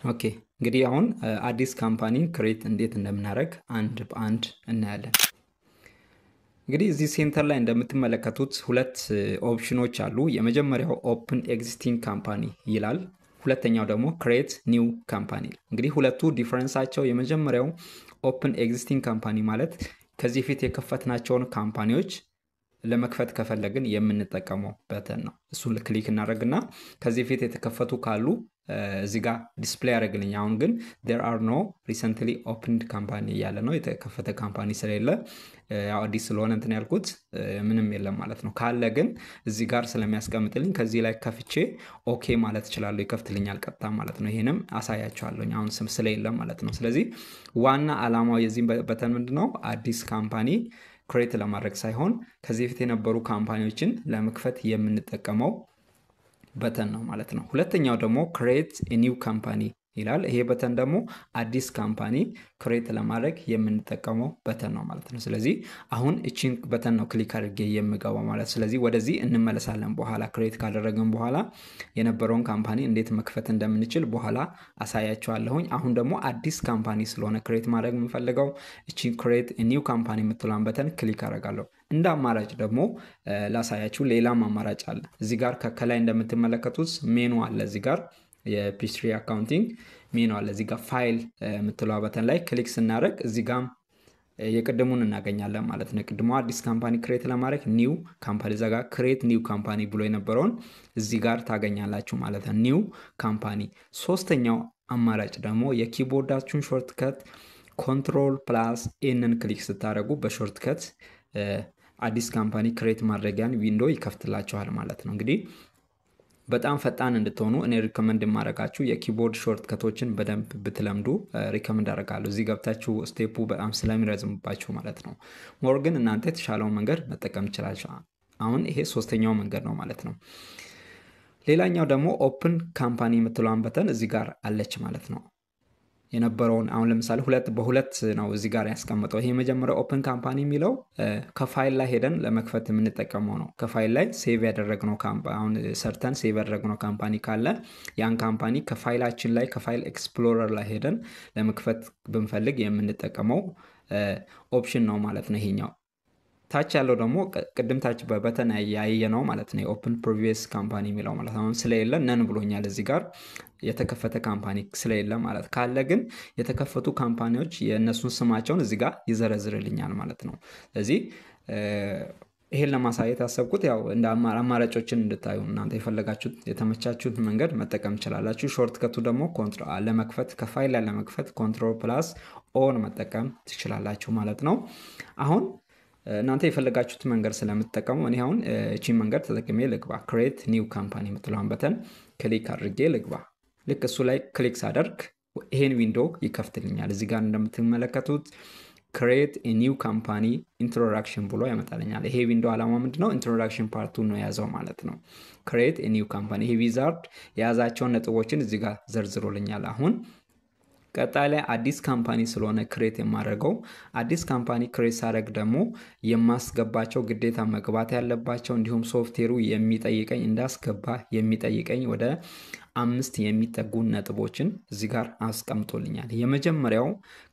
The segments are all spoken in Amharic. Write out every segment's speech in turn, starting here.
ኦኬ እንግዲህ አሁን አዲስ ካምፓኒ ክሬት እንዴት እንደምናደርግ አንድ በአንድ እናያለን። እንግዲህ እዚህ ሴንተር ላይ እንደምትመለከቱት ሁለት ኦፕሽኖች አሉ። የመጀመሪያው ኦፕን ኤግዚስቲንግ ካምፓኒ ይላል። ሁለተኛው ደግሞ ክሬት ኒው ካምፓኒ። እንግዲህ ሁለቱ ዲፈረንሳቸው የመጀመሪያው ኦፕን ኤግዚስቲንግ ካምፓኒ ማለት ከዚህ ፊት የከፈትናቸውን ካምፓኒዎች ለመክፈት ከፈለግን የምንጠቀመው በተን ነው። እሱን ክሊክ እናደርግና ከዚህ ፊት የተከፈቱ ካሉ እዚህ ጋር ዲስፕሌይ ያደርግልኝ። አሁን ግን there are no recently opened company ያለ ነው። የተከፈተ ካምፓኒ ስለሌለ ያው አዲስ ስለሆነ እንትን ያልኩት ምንም የለም ማለት ነው። ካለ ግን እዚህ ጋር ስለሚያስቀምጥልኝ ከዚህ ላይ ከፍቼ ኦኬ ማለት እችላለሁ። ይከፍትልኛል ቀጥታ ማለት ነው። ይሄንም አሳያችኋለሁ አሁን ስም ስለሌለ ማለት ነው። ስለዚህ ዋና ዓላማው የዚህ በተን ምንድነው? አዲስ ካምፓኒ ክሬት ለማድረግ ሳይሆን ከዚህ በፊት የነበሩ ካምፓኒዎችን ለመክፈት የምንጠቀመው በተን ነው ማለት ነው። ሁለተኛው ደግሞ ክሬት ኒው ካምፓኒ ይላል። ይሄ በተን ደግሞ አዲስ ካምፓኒ ክሬት ለማድረግ የምንጠቀመው በተን ነው ማለት ነው። ስለዚህ አሁን እቺን በተን ነው ክሊክ አድርጌ የምገባው ማለት። ስለዚህ ወደዚህ እንመለሳለን በኋላ ክሬት ካደረግን በኋላ የነበረውን ካምፓኒ እንዴት መክፈት እንደምንችል በኋላ አሳያችኋለሁኝ። አሁን ደግሞ አዲስ ካምፓኒ ስለሆነ ክሬት ማድረግ የምፈልገው እቺን ክሬት ኒው ካምፓኒ የምትለውን በተን ክሊክ አደርጋለሁ። እንደ አማራጭ ደግሞ ላሳያችሁ ሌላም አማራጭ አለ። እዚህ ጋር ከላይ እንደምትመለከቱት ሜኑ አለ። እዚህ ጋር የፒስትሪ አካውንቲንግ ሜኑ አለ። እዚህ ጋር ፋይል የምትለዋ በተን ላይ ክሊክ ስናደርግ እዚህ ጋር የቅድሙን እናገኛለን ማለት ነው። ቅድሙ አዲስ ካምፓኒ ክሬት ለማድረግ ኒው ካምፓኒ እዛ ጋር ክሬት ኒው ካምፓኒ ብሎ የነበረውን እዚህ ጋር ታገኛላችሁ ማለት ነው። ኒው ካምፓኒ። ሶስተኛው አማራጭ ደግሞ የኪቦርዳችሁን ሾርትከት ኮንትሮል ፕላስ ኤንን ክሊክ ስታደርጉ በሾርትከት አዲስ ካምፓኒ ክሬት ማድረጊያን ዊንዶ ይከፍትላችኋል ማለት ነው። እንግዲህ በጣም ፈጣን እንድትሆኑ እኔ ሪከመንድ የማደርጋችሁ የኪቦርድ ሾርትከቶችን በደንብ ብትለምዱ ሪከመንድ አደርጋለሁ። እዚህ ገብታችሁ ስቴፑ በጣም ስለሚረዝምባችሁ ማለት ነው። ሞር ግን እናንተ የተሻለውን መንገድ መጠቀም ትችላላችሁ። አሁን ይሄ ሶስተኛው መንገድ ነው ማለት ነው። ሌላኛው ደግሞ ኦፕን ካምፓኒ የምትለዋን በተን እዚህ ጋር አለች ማለት ነው። የነበረውን አሁን ለምሳሌ በሁለት ነው እዚህ ጋር ያስቀምጠው። ይሄ መጀመሪያ ኦፕን ካምፓኒ የሚለው ከፋይል ላይ ሄደን ለመክፈት የምንጠቀመው ነው። ከፋይል ላይ ሴቭ ያደረግነው አሁን ሰርተን ሴቭ ያደረግነው ካምፓኒ ካለ ያን ካምፓኒ ከፋይላችን ላይ ከፋይል ኤክስፕሎረር ላይ ሄደን ለመክፈት ብንፈልግ የምንጠቀመው ኦፕሽን ነው ማለት ነው ይሄኛው። ታች ያለው ደግሞ ቅድም ታች በበተን ያየነው ማለት ነው የኦፕን ፕሪቪየስ ካምፓኒ የሚለው ማለት ነው። ስለሌለ ነን ብሎኛል እዚህ ጋር የተከፈተ ካምፓኒ ስለሌለ ማለት ካለ ግን የተከፈቱ ካምፓኒዎች የእነሱን ስማቸውን እዚህ ጋር ይዘረዝርልኛል ማለት ነው። ስለዚህ ይሄን ለማሳየት ያሰብኩት ያው እንደ አማራጮችን እንድታዩ እናንተ የፈለጋችሁት የተመቻችሁት መንገድ መጠቀም ትችላላችሁ። ሾርትከቱ ደግሞ ኮንትሮል ለመክፈት ከፋይል ላይ ለመክፈት ኮንትሮል ፕላስ ኦን መጠቀም ትችላላችሁ ማለት ነው። አሁን እናንተ የፈለጋችሁት መንገድ ስለምትጠቀሙ እኔ አሁን እቺን መንገድ ተጠቅሜ ልግባ። ክሬት ኒው ካምፓኒ የምትለውን በተን ክሊክ አድርጌ ልግባ። ልክ እሱ ላይ ክሊክ ሳደርግ ይሄን ዊንዶ ይከፍትልኛል። እዚህ ጋር እንደምትመለከቱት ክሬት ኒው ካምፓኒ ኢንትሮዳክሽን ብሎ ያመጣልኛል። ይሄ ዊንዶ ዓላማ ምንድነው? ኢንትሮዳክሽን ፓርቱን ነው የያዘው ማለት ነው። ክሬት ኒው ካምፓኒ ይሄ ዊዛርድ የያዛቸውን ነጥቦችን እዚህ ጋር ዘርዝሮልኛል። አሁን ቀጣይ ላይ አዲስ ካምፓኒ ስለሆነ ክሬት የማደርገው አዲስ ካምፓኒ ክሬት ሳደርግ ደግሞ የማስገባቸው ግዴታ መግባት ያለባቸው እንዲሁም ሶፍትዌሩ የሚጠይቀኝ እንዳስገባ የሚጠይቀኝ ወደ 5 የሚጠጉ ነጥቦችን እዚህ ጋር አስቀምጦልኛል። የመጀመሪያው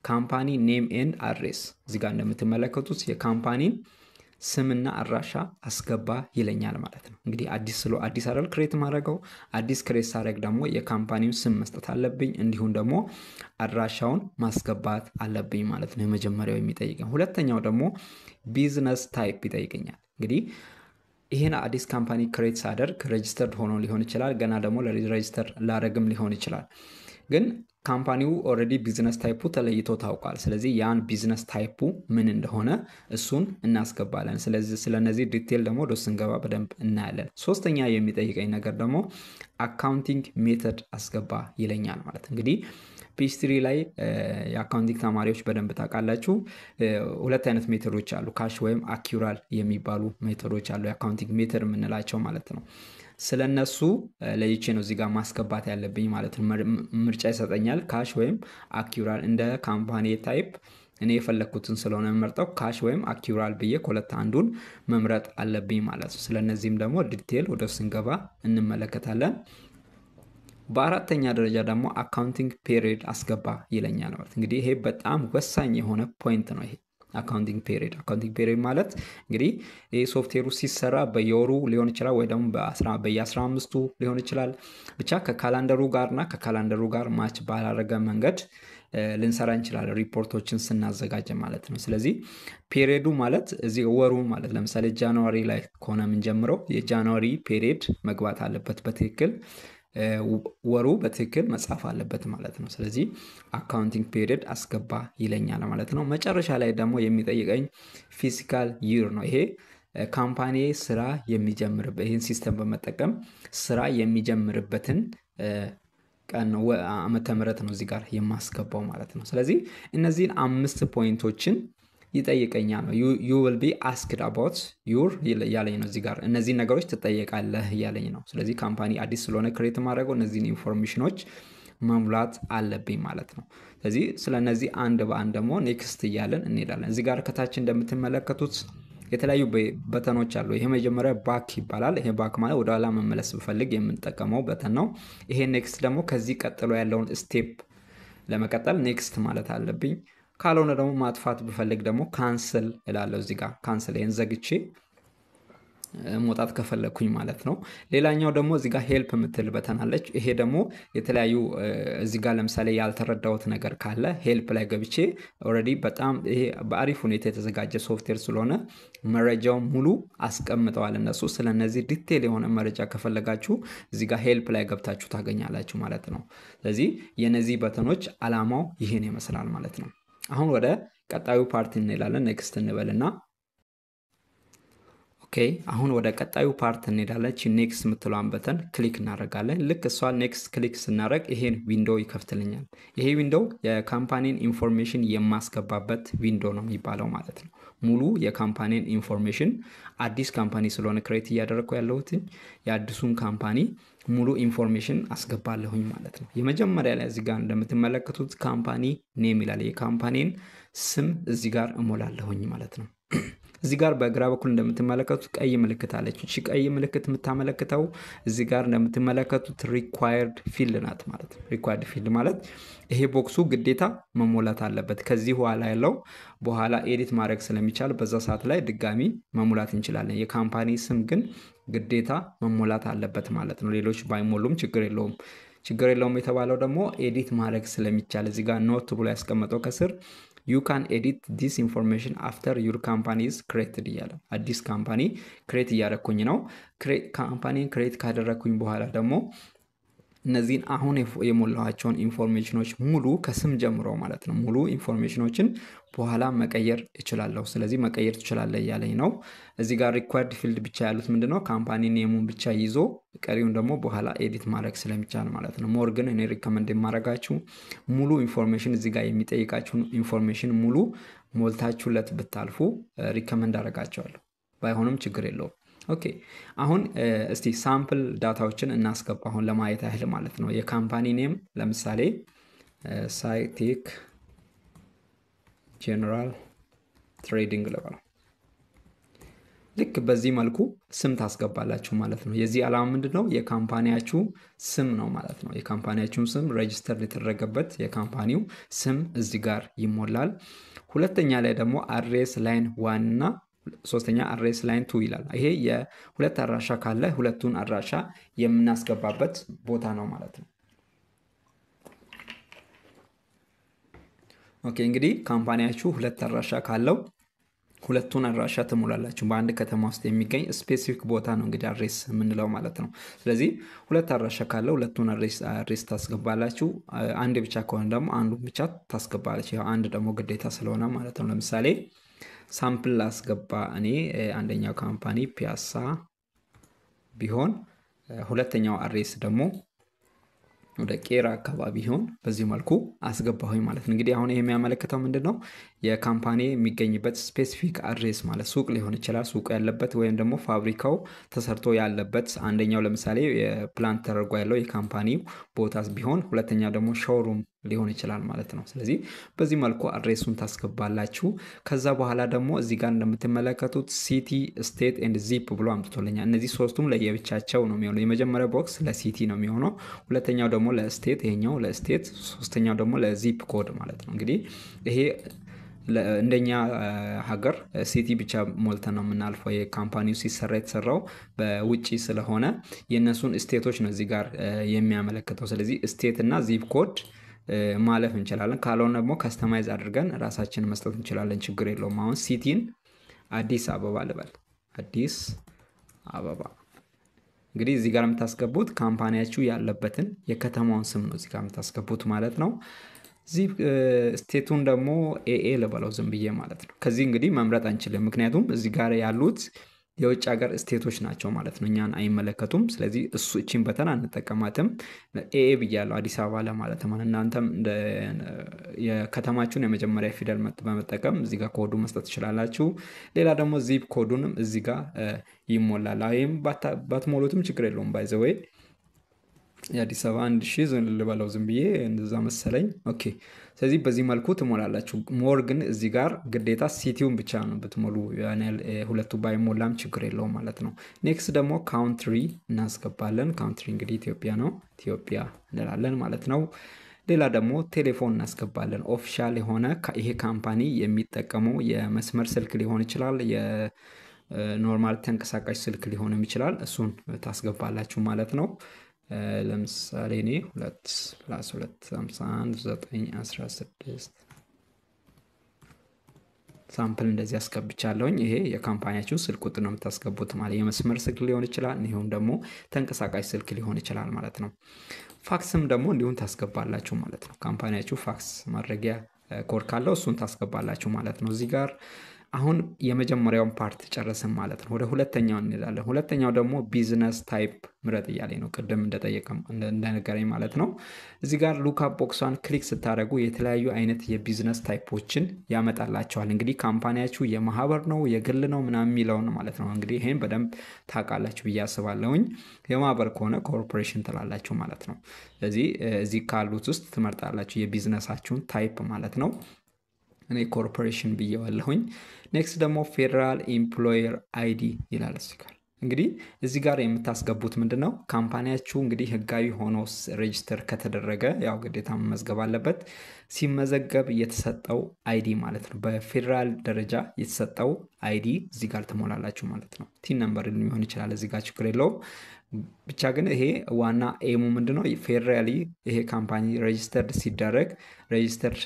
ካምፓኒ ኔም ኤንድ አድሬስ እዚህ ጋር እንደምትመለከቱት የካምፓኒን ስምና አድራሻ አስገባ ይለኛል ማለት ነው። እንግዲህ አዲስ አይደል ክሬት ማድረገው አዲስ ክሬት ሳደርግ ደግሞ የካምፓኒውን ስም መስጠት አለብኝ እንዲሁም ደግሞ አድራሻውን ማስገባት አለብኝ ማለት ነው። የመጀመሪያው የሚጠይቀኝ። ሁለተኛው ደግሞ ቢዝነስ ታይፕ ይጠይቀኛል። እንግዲህ ይሄን አዲስ ካምፓኒ ክሬት ሳደርግ ሬጂስተርድ ሆኖ ሊሆን ይችላል፣ ገና ደግሞ ለሬጂስተር ላደርግም ሊሆን ይችላል። ግን ካምፓኒው ኦልሬዲ ቢዝነስ ታይፑ ተለይቶ ታውቋል። ስለዚህ ያን ቢዝነስ ታይፑ ምን እንደሆነ እሱን እናስገባለን። ስለዚህ ስለነዚህ ዲቴል ደግሞ ወደ ስንገባ በደንብ እናያለን። ሶስተኛ የሚጠይቀኝ ነገር ደግሞ አካውንቲንግ ሜተድ አስገባ ይለኛል ማለት እንግዲህ ፒስትሪ ላይ የአካውንቲንግ ተማሪዎች በደንብ ታውቃላችሁ። ሁለት አይነት ሜተዶች አሉ። ካሽ ወይም አኪዩራል የሚባሉ ሜተዶች አሉ። የአካውንቲንግ ሜተድ የምንላቸው ማለት ነው። ስለነሱ ለይቼ ነው እዚህ ጋር ማስገባት ያለብኝ ማለት ነው። ምርጫ ይሰጠኛል ካሽ ወይም አኪዩራል። እንደ ካምፓኒ ታይፕ እኔ የፈለኩትን ስለሆነ መርጠው ካሽ ወይም አኪዩራል ብዬ ከሁለት አንዱን መምረጥ አለብኝ ማለት ነው። ስለነዚህም ደግሞ ዲቴል ወደ ስንገባ እንመለከታለን። በአራተኛ ደረጃ ደግሞ አካውንቲንግ ፔሪድ አስገባ ይለኛል ማለት እንግዲህ ይሄ በጣም ወሳኝ የሆነ ፖይንት ነው። ይሄ አካውንቲንግ ፔሪድ ማለት እንግዲህ ይሄ ሶፍትዌሩ ሲሰራ በየወሩ ሊሆን ይችላል ወይ ደግሞ በየ15ቱ ሊሆን ይችላል። ብቻ ከካላንደሩ ጋር ማች ባላረገ መንገድ ልንሰራ እንችላለን ሪፖርቶችን ስናዘጋጅ ማለት ነው። ስለዚህ ፔሪዱ ማለት እዚህ ወሩ ማለት ለምሳሌ ጃንዋሪ ላይ ከሆነ የምንጀምረው የጃንዋሪ ፔሪድ መግባት አለበት በትክክል ወሩ በትክክል መጻፍ አለበት ማለት ነው። ስለዚህ አካውንቲንግ ፔሪድ አስገባ ይለኛል ማለት ነው። መጨረሻ ላይ ደግሞ የሚጠይቀኝ ፊዚካል ይር ነው። ይሄ ካምፓኒ ስራ የሚጀምርበት ይህን ሲስተም በመጠቀም ስራ የሚጀምርበትን ቀን ነው ዓመተ ምህረት ነው እዚህ ጋር የማስገባው ማለት ነው። ስለዚህ እነዚህን 5 ፖይንቶችን ይጠይቀኛል ነው you will be asked about your ያለኝ ነው እዚህ ጋር እነዚህን ነገሮች ትጠየቃለህ ያለኝ ነው። ስለዚህ ካምፓኒ አዲስ ስለሆነ ክሬት ማድረገው እነዚህን ኢንፎርሜሽኖች መሙላት አለብኝ ማለት ነው። ስለዚህ ስለነዚህ አንድ በአንድ ደግሞ ኔክስት እያለን እንሄዳለን። እዚህ ጋር ከታች እንደምትመለከቱት የተለያዩ በተኖች አሉ። ይሄ መጀመሪያ ባክ ይባላል። ይሄ ባክ ማለት ወደ ኋላ መመለስ ብፈልግ የምንጠቀመው በተን ነው። ይሄ ኔክስት ደግሞ ከዚህ ቀጥሎ ያለውን ስቴፕ ለመቀጠል ኔክስት ማለት አለብኝ። ካልሆነ ደግሞ ማጥፋት ብፈልግ ደግሞ ካንስል እላለሁ። እዚህ ጋር ካንስል ይሄን ዘግቼ መውጣት ከፈለኩኝ ማለት ነው። ሌላኛው ደግሞ እዚህ ጋር ሄልፕ የምትል በተን አለች። ይሄ ደግሞ የተለያዩ እዚህ ጋር ለምሳሌ ያልተረዳሁት ነገር ካለ ሄልፕ ላይ ገብቼ ኦልሬዲ በጣም ይሄ በአሪፍ ሁኔታ የተዘጋጀ ሶፍትዌር ስለሆነ መረጃው ሙሉ አስቀምጠዋል እነሱ። ስለነዚህ ዲቴል የሆነ መረጃ ከፈለጋችሁ እዚህ ጋር ሄልፕ ላይ ገብታችሁ ታገኛላችሁ ማለት ነው። ስለዚህ የነዚህ በተኖች አላማው ይሄን ይመስላል ማለት ነው። አሁን ወደ ቀጣዩ ፓርት እንሄዳለን። ኔክስት እንበልና ኦኬ አሁን ወደ ቀጣዩ ፓርት እንሄዳለን። እቺ ኔክስት የምትለዋን በተን ክሊክ እናደርጋለን። ልክ እሷ ኔክስት ክሊክ ስናደርግ ይሄን ዊንዶው ይከፍትልኛል። ይሄ ዊንዶው የካምፓኒን ኢንፎርሜሽን የማስገባበት ዊንዶው ነው የሚባለው ማለት ነው። ሙሉ የካምፓኒን ኢንፎርሜሽን አዲስ ካምፓኒ ስለሆነ ክሬት እያደረኩ ያለሁት የአዲሱን ካምፓኒ ሙሉ ኢንፎርሜሽን አስገባለሁኝ ማለት ነው። የመጀመሪያ ላይ እዚህ ጋር እንደምትመለከቱት ካምፓኒ ኔም ይላል። የካምፓኒን ስም እዚህ ጋር እሞላለሁኝ ማለት ነው። እዚህ ጋር በግራ በኩል እንደምትመለከቱት ቀይ ምልክት አለች። እሺ ቀይ ምልክት የምታመለክተው እዚህ ጋር እንደምትመለከቱት ሪኳየርድ ፊልድ ናት ማለት ነው። ሪኳየርድ ፊልድ ማለት ይሄ ቦክሱ ግዴታ መሞላት አለበት። ከዚህ በኋላ ያለው በኋላ ኤዲት ማድረግ ስለሚቻል በዛ ሰዓት ላይ ድጋሚ መሙላት እንችላለን። የካምፓኒ ስም ግን ግዴታ መሞላት አለበት ማለት ነው። ሌሎች ባይሞሉም ችግር የለውም የተባለው ደግሞ ኤዲት ማድረግ ስለሚቻል እዚህ ጋር ኖት ብሎ ያስቀመጠው ከስር you can edit this information after your company is created እያለ አዲስ ካምፓኒ ክሬት እያደረኩኝ ነው። ካምፓኒን ክሬት ካደረኩኝ በኋላ ደግሞ እነዚህን አሁን የሞላኋቸውን ኢንፎርሜሽኖች ሙሉ ከስም ጀምሮ ማለት ነው ሙሉ ኢንፎርሜሽኖችን በኋላ መቀየር እችላለሁ። ስለዚህ መቀየር ትችላለህ እያለኝ ነው። እዚህ ጋር ሪኳየርድ ፊልድ ብቻ ያሉት ምንድነው ካምፓኒ ኔሙን ብቻ ይዞ ቀሪውን ደግሞ በኋላ ኤዲት ማድረግ ስለሚቻል ማለት ነው። ሞር ግን እኔ ሪከመንድ የማደርጋችሁ ሙሉ ኢንፎርሜሽን እዚህ ጋር የሚጠይቃችሁን ኢንፎርሜሽን ሙሉ ሞልታችሁለት ብታልፉ ሪከመንድ አደርጋቸዋለሁ። ባይሆንም ችግር የለውም። ኦኬ አሁን እስቲ ሳምፕል ዳታዎችን እናስገባ አሁን ለማየት ያህል ማለት ነው። የካምፓኒ ኔም ለምሳሌ ሳይቴክ ጀነራል ትሬዲንግ ልበለው። ልክ በዚህ መልኩ ስም ታስገባላችሁ ማለት ነው። የዚህ ዓላማ ምንድነው? የካምፓኒያችሁ ስም ነው ማለት ነው። የካምፓኒያችሁን ስም ሬጂስተር የተደረገበት የካምፓኒው ስም እዚህ ጋር ይሞላል። ሁለተኛ ላይ ደግሞ አድሬስ ላይን 1 እና ሶስተኛ አድሬስ ላይን 2 ይላል። ይሄ የሁለት አድራሻ ካለ ሁለቱን አድራሻ የምናስገባበት ቦታ ነው ማለት ነው። ኦኬ እንግዲህ ካምፓኒያችሁ ሁለት አድራሻ ካለው ሁለቱን አድራሻ ትሞላላችሁ። በአንድ ከተማ ውስጥ የሚገኝ ስፔሲፊክ ቦታ ነው እንግዲህ አድሬስ የምንለው ማለት ነው። ስለዚህ ሁለት አድራሻ ካለው ሁለቱን አድሬስ ታስገባላችሁ። አንድ ብቻ ከሆነ ደግሞ አንዱን ብቻ ታስገባላችሁ። ያው አንድ ደግሞ ግዴታ ስለሆነ ማለት ነው። ለምሳሌ ሳምፕል ላስገባ እኔ አንደኛው ካምፓኒ ፒያሳ ቢሆን ሁለተኛው አድሬስ ደግሞ ወደ ቄራ አካባቢ ቢሆን በዚህ መልኩ አስገባሁኝ ማለት ነው። እንግዲህ አሁን ይሄ የሚያመለክተው ምንድነው? የካምፓኒ የሚገኝበት ስፔሲፊክ አድሬስ ማለት ሱቅ ሊሆን ይችላል። ሱቅ ያለበት ወይም ደግሞ ፋብሪካው ተሰርቶ ያለበት አንደኛው ለምሳሌ የፕላንት ተደርጎ ያለው የካምፓኒው ቦታ ቢሆን ሁለተኛው ደግሞ ሾሩም ሊሆን ይችላል ማለት ነው። ስለዚህ በዚህ መልኩ አድሬሱን ታስገባላችሁ። ከዛ በኋላ ደግሞ እዚህ ጋር እንደምትመለከቱት ሲቲ ስቴት ኤንድ ዚፕ ብሎ አምጥቶልኛል። እነዚህ ሶስቱም ለየብቻቸው ነው የሚሆነው። የመጀመሪያው ቦክስ ለሲቲ ነው የሚሆነው፣ ሁለተኛው ደግሞ ለስቴት፣ ይሄኛው ለስቴት፣ ሶስተኛው ደግሞ ለዚፕ ኮድ ማለት ነው። እንግዲህ ይሄ እንደኛ ሀገር ሲቲ ብቻ ሞልተን ነው የምናልፈው። የካምፓኒው ሲሰራ የተሰራው በውጪ ስለሆነ የእነሱን ስቴቶች ነው እዚህ ጋር የሚያመለክተው። ስለዚህ ስቴት እና ዚፕ ኮድ ማለፍ እንችላለን። ካልሆነ ደግሞ ከስተማይዝ አድርገን ራሳችን መስጠት እንችላለን። ችግር የለውም። አሁን ሲቲን አዲስ አበባ ልበል። አዲስ አበባ እንግዲህ እዚህ ጋር የምታስገቡት ካምፓኒያችሁ ያለበትን የከተማውን ስም ነው እዚህ ጋር የምታስገቡት ማለት ነው። እዚህ ስቴቱን ደግሞ ኤኤ ልበለው ዝም ብዬ ማለት ነው። ከዚህ እንግዲህ መምረጥ አንችልም፣ ምክንያቱም እዚህ ጋር ያሉት የውጭ ሀገር ስቴቶች ናቸው ማለት ነው፣ እኛን አይመለከቱም። ስለዚህ እቺን በተን አንጠቀማትም። ኤኤ ብያለሁ አዲስ አበባ ለማለት ነው። እናንተም የከተማችሁን የመጀመሪያ ፊደል በመጠቀም እዚህ ጋር ኮዱ መስጠት ትችላላችሁ። ሌላ ደግሞ ዚፕ ኮዱንም እዚህ ጋር ይሞላል። ይህም ባትሞሉትም ችግር የለውም። ባይ ዘ ወይ የአዲስ አበባ 1000 ልበለው ዝም ብዬ እንደዛ መሰለኝ። ኦኬ። ስለዚህ በዚህ መልኩ ትሞላላችሁ። ሞር ግን እዚህ ጋር ግዴታ ሲቲውን ብቻ ነው ብትሞሉ፣ ሁለቱ ባይሞላም ችግር የለውም ማለት ነው። ኔክስት ደግሞ ካውንትሪ እናስገባለን። ካውንትሪ እንግዲህ ኢትዮጵያ ነው፣ ኢትዮጵያ እንላለን ማለት ነው። ሌላ ደግሞ ቴሌፎን እናስገባለን። ኦፊሻል የሆነ ይሄ ካምፓኒ የሚጠቀመው የመስመር ስልክ ሊሆን ይችላል፣ የኖርማል ተንቀሳቃሽ ስልክ ሊሆንም ይችላል። እሱን ታስገባላችሁ ማለት ነው። ለምሳሌ እኔ 2+2=51=9=16 ሳምፕል እንደዚህ አስገብቻለሁኝ። ይሄ የካምፓኒያችሁ ስልክ ቁጥር ነው የምታስገቡት ማለት። የመስመር ስልክ ሊሆን ይችላል፣ ይሄም ደግሞ ተንቀሳቃሽ ስልክ ሊሆን ይችላል ማለት ነው። ፋክስም ደግሞ እንዲሁም ታስገባላችሁ ማለት ነው። ካምፓኒያችሁ ፋክስ ማድረጊያ ኮድ ካለው እሱን ታስገባላችሁ ማለት ነው። እዚህ ጋር አሁን የመጀመሪያውን ፓርት ጨረስን ማለት ነው። ወደ ሁለተኛው እንሄዳለን። ሁለተኛው ደግሞ ቢዝነስ ታይፕ ምረጥ እያለኝ ነው፣ ቅድም እንደነገረኝ ማለት ነው። እዚህ ጋር ሉክአፕ ቦክሷን ክሊክ ስታደርጉ የተለያዩ አይነት የቢዝነስ ታይፖችን ያመጣላቸዋል። እንግዲህ ካምፓኒያችሁ የማህበር ነው የግል ነው ምናምን የሚለውን ማለት ነው። እንግዲህ ይሄን በደንብ ታውቃላችሁ ብዬ አስባለሁኝ። የማህበር ከሆነ ኮርፖሬሽን ትላላችሁ ማለት ነው። ስለዚህ እዚህ ካሉት ውስጥ ትመርጣላችሁ የቢዝነሳችሁን ታይፕ ማለት ነው። እኔ ኮርፖሬሽን ብዬዋለሁኝ። ኔክስት ደግሞ ፌደራል ኤምፕሎየር አይዲ ይላል እዚህ ጋር። እንግዲህ እዚህ ጋር የምታስገቡት ምንድነው? ካምፓኒያችሁ እንግዲህ ህጋዊ ሆኖ ሬጅስተር ከተደረገ ያው ግዴታ መመዝገብ አለበት። ሲመዘገብ የተሰጠው አይዲ ማለት ነው። በፌደራል ደረጃ የተሰጠው አይዲ እዚህ ጋር ትሞላላችሁ ማለት ነው። ቲን ነምበር ሊሆን ይችላል እዚህ ጋር ችግር የለውም። ብቻ ግን ይሄ ዋና ኤሙ ምንድነው? ፌደራሊ ይሄ ካምፓኒ ሬጅስተርድ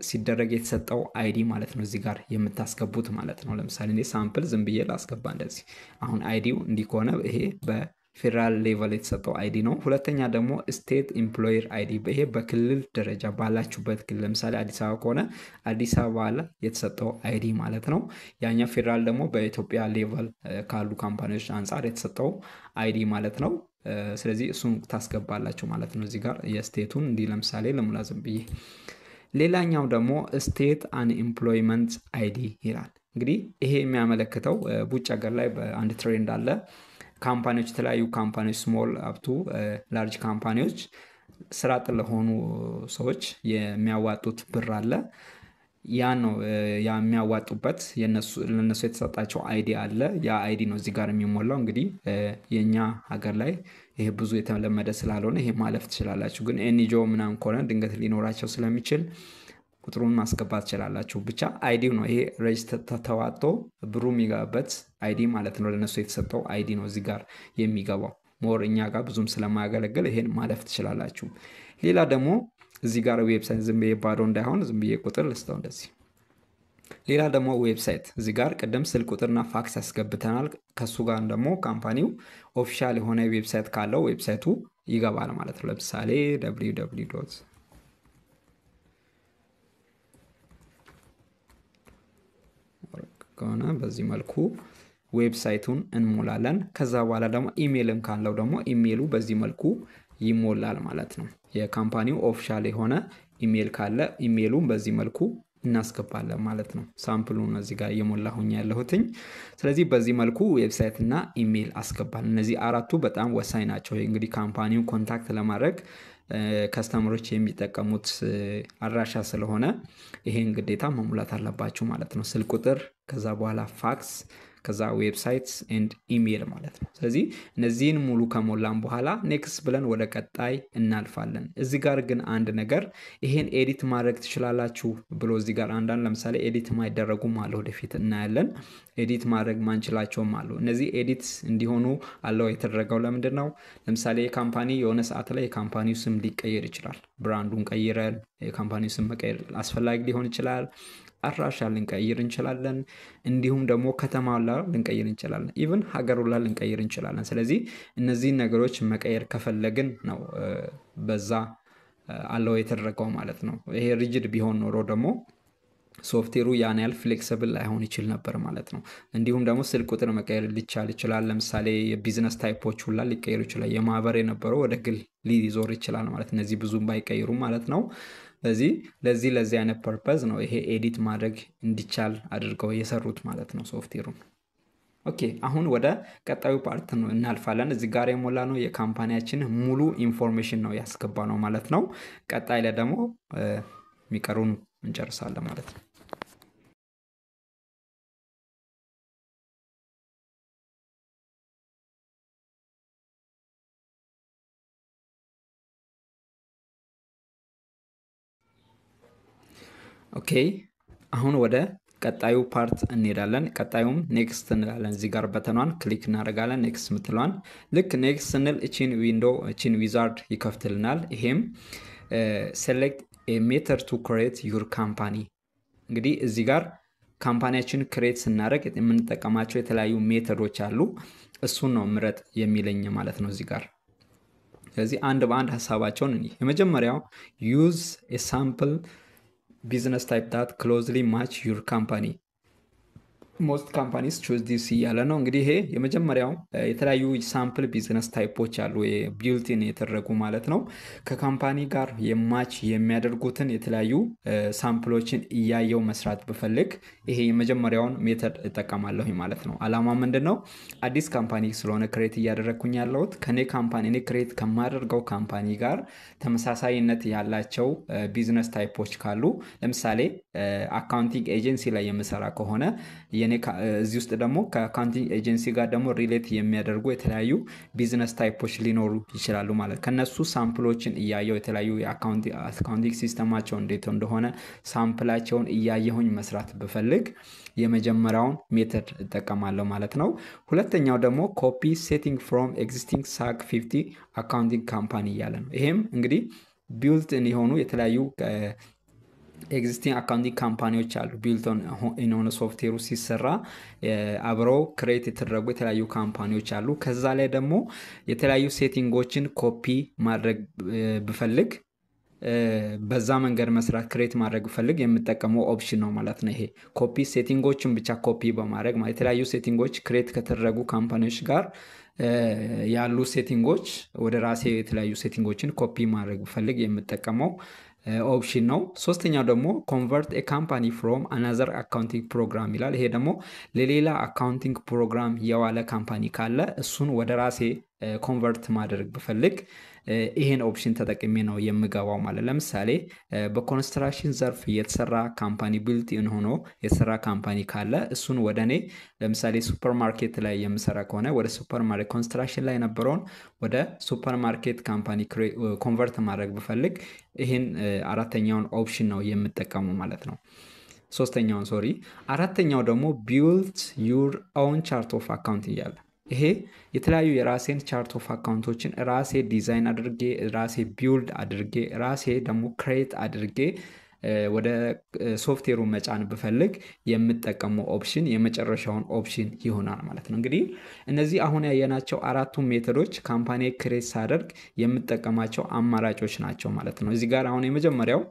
ሲደረግ የተሰጠው አይዲ ማለት ነው እዚህ ጋር የምታስገቡት ማለት ነው። ለምሳሌ እኔ ሳምፕል ዝም ብዬ ላስገባ እንደዚህ። አሁን አይዲው እንዲህ ከሆነ ይሄ በፌደራል ሌቨል የተሰጠው አይዲ ነው። ሁለተኛ ደግሞ ስቴት ኤምፕሎየር አይዲ፣ ይሄ በክልል ደረጃ ባላችሁበት ክልል፣ ለምሳሌ አዲስ አበባ ከሆነ አዲስ አበባ ላይ የተሰጠው አይዲ ማለት ነው። ያኛው ፌደራል ደግሞ በኢትዮጵያ ሌቨል ካሉ ካምፓኒዎች አንጻር የተሰጠው አይዲ ማለት ነው። ስለዚህ እሱን ታስገባላችሁ ማለት ነው። እዚህ ጋር የስቴቱን እንዲህ ለምሳሌ ለሙላ ዝም ብዬ። ሌላኛው ደግሞ ስቴት አንኤምፕሎይመንት አይዲ ይላል። እንግዲህ ይሄ የሚያመለክተው ውጭ ሀገር ላይ በአንድ ትሬንድ አለ። ካምፓኒዎች የተለያዩ ካምፓኒዎች ስሞል አፕቱ ላርጅ ካምፓኒዎች ስራ አጥ ለሆኑ ሰዎች የሚያዋጡት ብር አለ። ያ ነው የሚያዋጡበት ለነሱ የተሰጣቸው አይዲ አለ። ያ አይዲ ነው እዚህ ጋር የሚሞላው። እንግዲህ የኛ ሀገር ላይ ይሄ ብዙ የተለመደ ስላልሆነ ይሄ ማለፍ ትችላላችሁ። ግን ኤንጂኦ ምናምን ከሆነ ድንገት ሊኖራቸው ስለሚችል ቁጥሩን ማስገባት ትችላላችሁ። ብቻ አይዲው ነው ይሄ ሬጅስተር ተዋጥቶ ብሩ የሚገባበት አይዲ ማለት ነው። ለነሱ የተሰጠው አይዲ ነው እዚህ ጋር የሚገባው። ሞር እኛ ጋር ብዙም ስለማያገለግል ይሄን ማለፍ ትችላላችሁ። ሌላ ደግሞ እዚህ ጋር ዌብሳይት ዝም ብዬ ባዶ እንዳይሆን ዝም ብዬ ቁጥር ልስተው እንደዚህ። ሌላ ደግሞ ዌብሳይት እዚህ ጋር ቅድም ስልክ ቁጥርና ፋክስ ያስገብተናል። ከሱ ጋር ደግሞ ካምፓኒው ኦፊሻል የሆነ ዌብሳይት ካለው ዌብሳይቱ ይገባል ማለት ነው። ለምሳሌ www ከሆነ በዚህ መልኩ ዌብሳይቱን እንሞላለን። ከዛ በኋላ ደግሞ ኢሜልም ካለው ደግሞ ኢሜሉ በዚህ መልኩ ይሞላል ማለት ነው። የካምፓኒው ኦፊሻል የሆነ ኢሜል ካለ ኢሜሉን በዚህ መልኩ እናስገባለን ማለት ነው። ሳምፕሉን እዚህ ጋር እየሞላሁኝ ያለሁትኝ። ስለዚህ በዚህ መልኩ ዌብሳይት እና ኢሜል አስገባለን። እነዚህ አራቱ በጣም ወሳኝ ናቸው። እንግዲህ ካምፓኒውን ኮንታክት ለማድረግ ከስተመሮች የሚጠቀሙት አድራሻ ስለሆነ ይሄን ግዴታ መሙላት አለባችሁ ማለት ነው። ስልክ ቁጥር፣ ከዛ በኋላ ፋክስ፣ ከዛ ዌብሳይት ኤንድ ኢሜል ማለት ነው። ስለዚህ እነዚህን ሙሉ ከሞላን በኋላ ኔክስት ብለን ወደ ቀጣይ እናልፋለን። እዚህ ጋር ግን አንድ ነገር ይሄን ኤዲት ማድረግ ትችላላችሁ ብሎ እዚህ ጋር አንዳንድ ለምሳሌ ኤዲት ማይደረጉም አለ፣ ወደፊት እናያለን። ኤዲት ማድረግ ማንችላቸውም አሉ። እነዚህ ኤዲት እንዲሆኑ አለው የተደረገው ለምንድን ነው? ለምሳሌ የካምፓኒ የሆነ ሰዓት ላይ የካምፓኒው ስም ሊቀየር ይችላል። ብራንዱን ቀይረን የካምፓኒው ስም መቀየር አስፈላጊ ሊሆን ይችላል። አድራሻ ልንቀይር እንችላለን። እንዲሁም ደግሞ ከተማ ላ ልንቀይር እንችላለን። ኢቭን ሀገሩ ላ ልንቀይር እንችላለን። ስለዚህ እነዚህን ነገሮች መቀየር ከፈለግን ነው በዛ አለው የተደረገው ማለት ነው። ይሄ ሪጅድ ቢሆን ኖሮ ደግሞ ሶፍትዌሩ ያን ያህል ፍሌክሲብል ላይሆን ይችል ነበር ማለት ነው። እንዲሁም ደግሞ ስልክ ቁጥር መቀየር ሊቻል ይችላል። ለምሳሌ የቢዝነስ ታይፖች ሁላ ሊቀየሩ ይችላል። የማህበር የነበረው ወደ ግል ሊዞር ይችላል ማለት እነዚህ ብዙም ባይቀይሩ ማለት ነው። ለዚህ አይነት ፐርፐዝ ነው ይሄ ኤዲት ማድረግ እንዲቻል አድርገው የሰሩት ማለት ነው ሶፍትዌሩን። ኦኬ አሁን ወደ ቀጣዩ ፓርት ነው እናልፋለን። እዚህ ጋር የሞላ ነው የካምፓኒያችን ሙሉ ኢንፎርሜሽን ነው ያስገባ ነው ማለት ነው። ቀጣይ ላይ ደግሞ የሚቀሩን እንጨርሳለን ማለት ነው። ኦኬ አሁን ወደ ቀጣዩ ፓርት እንሄዳለን። ቀጣዩም ኔክስት እንላለን። እዚህ ጋር በተኗን ክሊክ እናደርጋለን። ኔክስት ምትሏን ልክ ኔክስት ስንል እቺን ዊንዶ እቺን ዊዛርድ ይከፍትልናል። ይሄም ሴሌክት ኤ ሜተድ ቱ ክሬት ዩር ካምፓኒ። እንግዲህ እዚህ ጋር ካምፓኒያችን ክሬት ስናደርግ የምንጠቀማቸው የተለያዩ ሜተዶች አሉ። እሱን ነው ምረጥ የሚለኝ ማለት ነው እዚህ ጋር። ስለዚህ አንድ በአንድ ሀሳባቸውን የመጀመሪያው ዩዝ ኤ ሳምፕል business type that closely match your company. most companies choose this እያለ ነው። እንግዲህ ይሄ የመጀመሪያው የተለያዩ ሳምፕል ቢዝነስ ታይፖች አሉ ቢልቲን የተደረጉ ማለት ነው። ከካምፓኒ ጋር የማች የሚያደርጉትን የተለያዩ ሳምፕሎችን እያየው መስራት ብፈልግ ይሄ የመጀመሪያውን ሜተድ እጠቀማለሁ ማለት ነው። አላማ ምንድነው? አዲስ ካምፓኒ ስለሆነ ክሬት እያደረኩኝ ያለሁት ከኔ ካምፓኒ እኔ ክሬት ከማደርገው ካምፓኒ ጋር ተመሳሳይነት ያላቸው ቢዝነስ ታይፖች ካሉ ለምሳሌ አካውንቲንግ ኤጀንሲ ላይ የምሰራ ከሆነ እዚህ ውስጥ ደግሞ ከአካውንቲንግ ኤጀንሲ ጋር ደግሞ ሪሌት የሚያደርጉ የተለያዩ ቢዝነስ ታይፖች ሊኖሩ ይችላሉ ማለት ከነሱ ሳምፕሎችን እያየው የተለያዩ የአካውንቲንግ ሲስተማቸው እንዴት እንደሆነ ሳምፕላቸውን እያየሁኝ መስራት ብፈልግ የመጀመሪያውን ሜተድ እጠቀማለሁ ማለት ነው። ሁለተኛው ደግሞ ኮፒ ሴቲንግ ፍሮም ኤግዚስቲንግ ሳክ 50 አካውንቲንግ ካምፓኒ እያለ ነው። ይሄም እንግዲህ ቢልት የሆኑ የተለያዩ ኤግዚስቲንግ አካውንቲንግ ካምፓኒዎች አሉ። ቢልቶን ኢንሆነ ሶፍትዌሩ ሲሰራ አብረው ክሬት የተደረጉ የተለያዩ ካምፓኒዎች አሉ። ከዛ ላይ ደግሞ የተለያዩ ሴቲንጎችን ኮፒ ማድረግ ብፈልግ በዛ መንገድ መስራት ክሬት ማድረግ ብፈልግ የምጠቀመው ኦፕሽን ነው ማለት ነው። ይሄ ኮፒ ሴቲንጎችን ብቻ ኮፒ በማድረግ ማለት የተለያዩ ሴቲንጎች ክሬት ከተደረጉ ካምፓኒዎች ጋር ያሉ ሴቲንጎች ወደ ራሴ የተለያዩ ሴቲንጎችን ኮፒ ማድረግ ብፈልግ የምጠቀመው ኦፕሽን ነው። ሶስተኛው ደግሞ ኮንቨርት ኤ ካምፓኒ ፍሮም አናዘር አካውንቲንግ ፕሮግራም ይላል። ይሄ ደግሞ ለሌላ አካውንቲንግ ፕሮግራም የዋለ ካምፓኒ ካለ እሱን ወደ ራሴ ኮንቨርት ማድረግ ብፈልግ ይሄን ኦፕሽን ተጠቅሜ ነው የምገባው ማለት። ለምሳሌ በኮንስትራክሽን ዘርፍ የተሰራ ካምፓኒ ቢልት ኢን ሆኖ የተሰራ ካምፓኒ ካለ እሱን ወደኔ ለምሳሌ ሱፐርማርኬት ላይ የምሰራ ከሆነ ወደ ሱፐርማርኬት ኮንስትራክሽን ላይ ነበረውን ወደ ሱፐርማርኬት ካምፓኒ ኮንቨርት ማድረግ ብፈልግ ይሄን አራተኛውን ኦፕሽን ነው የምጠቀመው ማለት ነው። አራተኛው ደግሞ ቢልድ ዩር ኦውን ቻርት ኦፍ አካውንት ይላል። ይሄ የተለያዩ የራሴን ቻርት ኦፍ አካውንቶችን ራሴ ዲዛይን አድርጌ ራሴ ቢልድ አድርጌ ራሴ ደግሞ ክሬት አድርጌ ወደ ሶፍትዌሩ መጫን ብፈልግ የምጠቀመው ኦፕሽን የመጨረሻውን ኦፕሽን ይሆናል ማለት ነው። እንግዲህ እነዚህ አሁን ያየናቸው አራቱ ሜተዶች ካምፓኒ ክሬት ሳደርግ የምጠቀማቸው አማራጮች ናቸው ማለት ነው። እዚህ ጋር አሁን የመጀመሪያው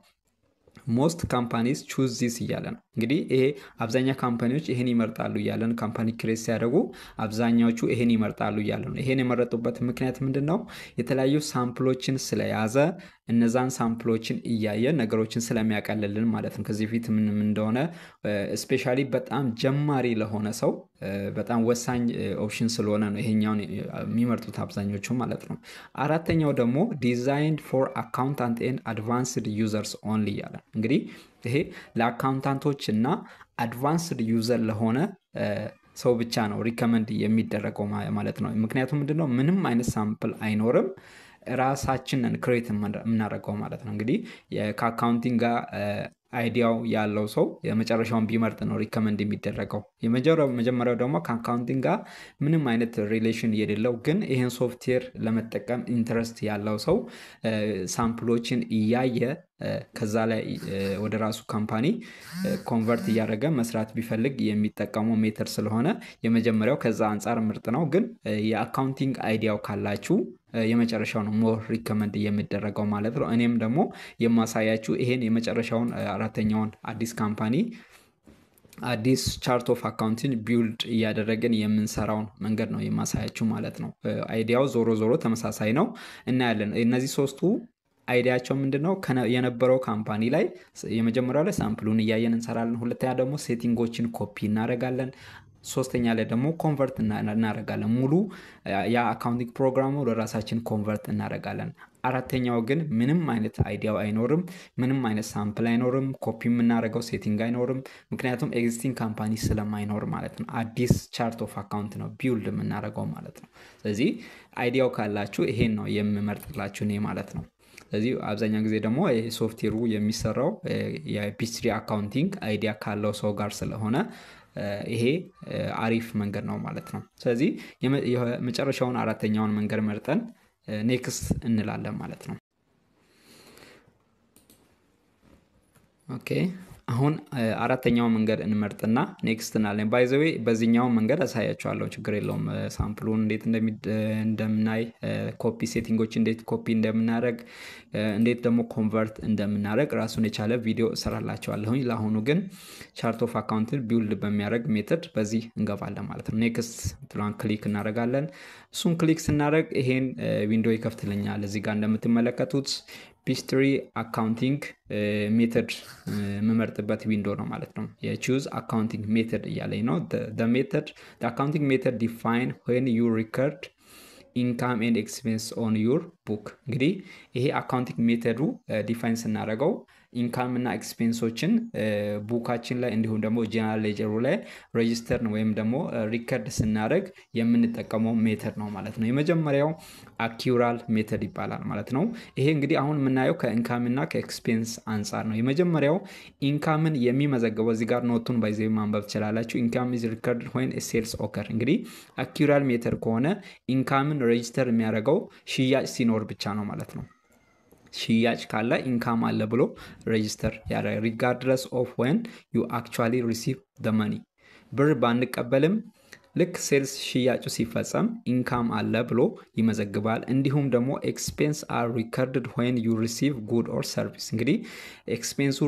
most companies choose this እያለ ነው። እንግዲህ ይሄ አብዛኛው ካምፓኒዎች ይሄን ይመርጣሉ እያለን ካምፓኒ ክሬት ሲያደርጉ አብዛኛዎቹ ይሄን ይመርጣሉ እያለ ነው። ይሄን የመረጡበት ምክንያት ምንድነው? የተለያዩ ሳምፕሎችን ስለያዘ እነዛን ሳምፕሎችን እያየ ነገሮችን ስለሚያቀልልን ማለት ነው። ከዚህ ፊት ምን እንደሆነ ስፔሻሊ በጣም ጀማሪ ለሆነ ሰው በጣም ወሳኝ ኦፕሽን ስለሆነ ነው ይሄኛውን የሚመርጡት አብዛኞቹ ማለት ነው። አራተኛው ደግሞ ዲዛይንድ ፎር አካውንታንት ኤንድ አድቫንስድ ዩዘርስ ኦንሊ ያለ እንግዲህ ይሄ ለአካውንታንቶች እና አድቫንስድ ዩዘር ለሆነ ሰው ብቻ ነው ሪከመንድ የሚደረገው ማለት ነው። ምክንያቱም ምንድነው ምንም አይነት ሳምፕል አይኖርም ራሳችንን ክሬት የምናደርገው ማለት ነው። እንግዲህ ከአካውንቲንግ ጋር አይዲያው ያለው ሰው የመጨረሻውን ቢመርጥ ነው ሪከመንድ የሚደረገው። የመጀመሪያው ደግሞ ከአካውንቲንግ ጋር ምንም አይነት ሪሌሽን የሌለው ግን ይህን ሶፍትዌር ለመጠቀም ኢንትረስት ያለው ሰው ሳምፕሎችን እያየ ከዛ ላይ ወደ ራሱ ካምፓኒ ኮንቨርት እያደረገ መስራት ቢፈልግ የሚጠቀመው ሜተድ ስለሆነ የመጀመሪያው ከዛ አንጻር ምርጥ ነው። ግን የአካውንቲንግ አይዲያው ካላችሁ የመጨረሻው ነው ሞር ሪከመንድ የሚደረገው ማለት ነው። እኔም ደግሞ የማሳያችሁ ይሄን የመጨረሻውን አራተኛውን አዲስ ካምፓኒ አዲስ ቻርት ኦፍ አካውንቲንግ ቢልድ እያደረግን የምንሰራውን መንገድ ነው የማሳያችሁ ማለት ነው። አይዲያው ዞሮ ተመሳሳይ ነው እናያለን። እነዚህ ሶስቱ አይዲያቸው ምንድነው የነበረው ካምፓኒ ላይ የመጀመሪያው ላይ ሳምፕሉን እያየን እንሰራለን። ሁለተኛ ደግሞ ሴቲንጎችን ኮፒ እናደርጋለን። ሶስተኛ ላይ ደግሞ ኮንቨርት እናደርጋለን። ሙሉ ያ አካውንቲንግ ፕሮግራሙ ለራሳችን ኮንቨርት እናደርጋለን። አራተኛው ግን ምንም አይነት አይዲያው አይኖርም፣ ምንም አይነት ሳምፕል አይኖርም፣ ኮፒ የምናደርገው ሴቲንግ አይኖርም። ምክንያቱም ኤግዚስቲንግ ካምፓኒ ስለማይኖር ማለት ነው። አዲስ ቻርት ኦፍ አካውንት ነው ቢልድ የምናደርገው ማለት ነው። ስለዚህ አይዲያው ካላችሁ ይሄን ነው የምመርጥላችሁ እኔ ማለት ነው። ስለዚህ አብዛኛው ጊዜ ደግሞ ሶፍትዌሩ የሚሰራው የፒችትሪ አካውንቲንግ አይዲያ ካለው ሰው ጋር ስለሆነ ይሄ አሪፍ መንገድ ነው ማለት ነው። ስለዚህ የመጨረሻውን አራተኛውን መንገድ መርጠን ኔክስት እንላለን ማለት ነው። ኦኬ አሁን አራተኛው መንገድ እንመርጥና ኔክስት እናለን። ባይ ዘ ዌይ በዚህኛው መንገድ አሳያችኋለሁ፣ ችግር የለውም። ሳምፕሉን እንዴት እንደምናይ ኮፒ ሴቲንጎች እንዴት ኮፒ እንደምናደርግ እንዴት ደግሞ ኮንቨርት እንደምናደርግ ራሱን የቻለ ቪዲዮ እሰራላችኋለሁኝ። ለአሁኑ ግን ቻርት ኦፍ አካውንትን ቢልድ በሚያደርግ ሜተድ በዚህ እንገባለን ማለት ነው። ኔክስት ትሏን ክሊክ እናደርጋለን። እሱን ክሊክ ስናደርግ ይሄን ዊንዶው ይከፍትልኛል። እዚህ ጋር እንደምትመለከቱት ፒችትሪ አካውንቲንግ ሜተድ የምመርጥበት ዊንዶ ነው ማለት ነው። የቹዝ አካውንቲንግ ሜተድ እያለኝ ነው። ሜተድ አካውንቲንግ ሜተድ ዲፋይን ዌን ዩ ሪከርድ ኢንካም ኤንድ ኤክስፔንስ ኦን ዩር ቡክ። እንግዲህ ይሄ አካውንቲንግ ሜተዱ ዲፋይን ስናደርገው ኢንካም እና ኤክስፔንሶችን ቡካችን ላይ እንዲሁም ደግሞ ጀነራል ሌጀሩ ላይ ሬጂስተር ወይም ደግሞ ሪከርድ ስናደርግ የምንጠቀመው ሜተድ ነው ማለት ነው። የመጀመሪያው አኪዩራል ሜተድ ይባላል ማለት ነው። ይሄ እንግዲህ አሁን የምናየው ከኢንካም እና ከኤክስፔንስ አንጻር ነው። የመጀመሪያው ኢንካምን የሚመዘግበው እዚህ ጋር ኖቱን ባይዘው ማንበብ ትችላላችሁ። ኢንካም ኢዝ ሪከርድድ ዌን ሴልስ ኦከር። እንግዲህ አኪዩራል ሜተድ ከሆነ ኢንካምን ሬጂስተር የሚያደርገው ሽያጭ ሲኖር ብቻ ነው ማለት ነው። ሽያጭ ካለ ኢንካም አለ ብሎ ሬጂስተር ያደርጋል። ሪጋርድለስ ኦፍ ዌን ዩ አክቹዋሊ ሪሲቭ ዘ መኒ። ብር ባንቀበልም ልክ ሴልስ ሽያጩ ሲፈጸም ኢንካም አለ ብሎ ይመዘግባል። እንዲሁም ደግሞ ኤክስፔንስ አር ሪከርድድ ዌን ዩ ሪሲቭ ጉድ ኦር ሰርቪስ። እንግዲህ ኤክስፔንሱ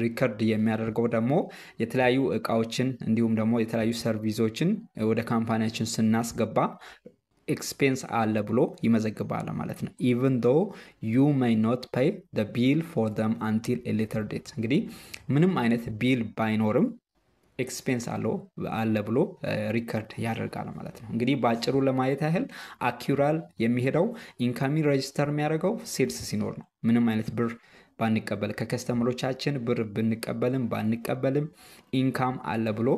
ሪከርድ የሚያደርገው ደግሞ የተለያዩ እቃዎችን እንዲሁም ደግሞ የተለያዩ ሰርቪሶችን ወደ ካምፓኒያችን ስናስገባ ኤክስፔንስ አለ ብሎ ይመዘግባል ማለት ነው። even though you may not pay the bill for them until a later date። እንግዲህ ምንም አይነት ቢል ባይኖርም ኤክስፔንስ አለ ብሎ ሪከርድ ያደርጋል ማለት ነው። እንግዲህ በአጭሩ ለማየት ያህል አኪዩራል የሚሄደው ኢንካሚንግ ሬጂስተር የሚያደርገው ሴልስ ሲኖር ነው። ምንም አይነት ብር ባንቀበል ከከስተመሮቻችን ብር ብንቀበልም ባንቀበልም ኢንካም አለ ብሎ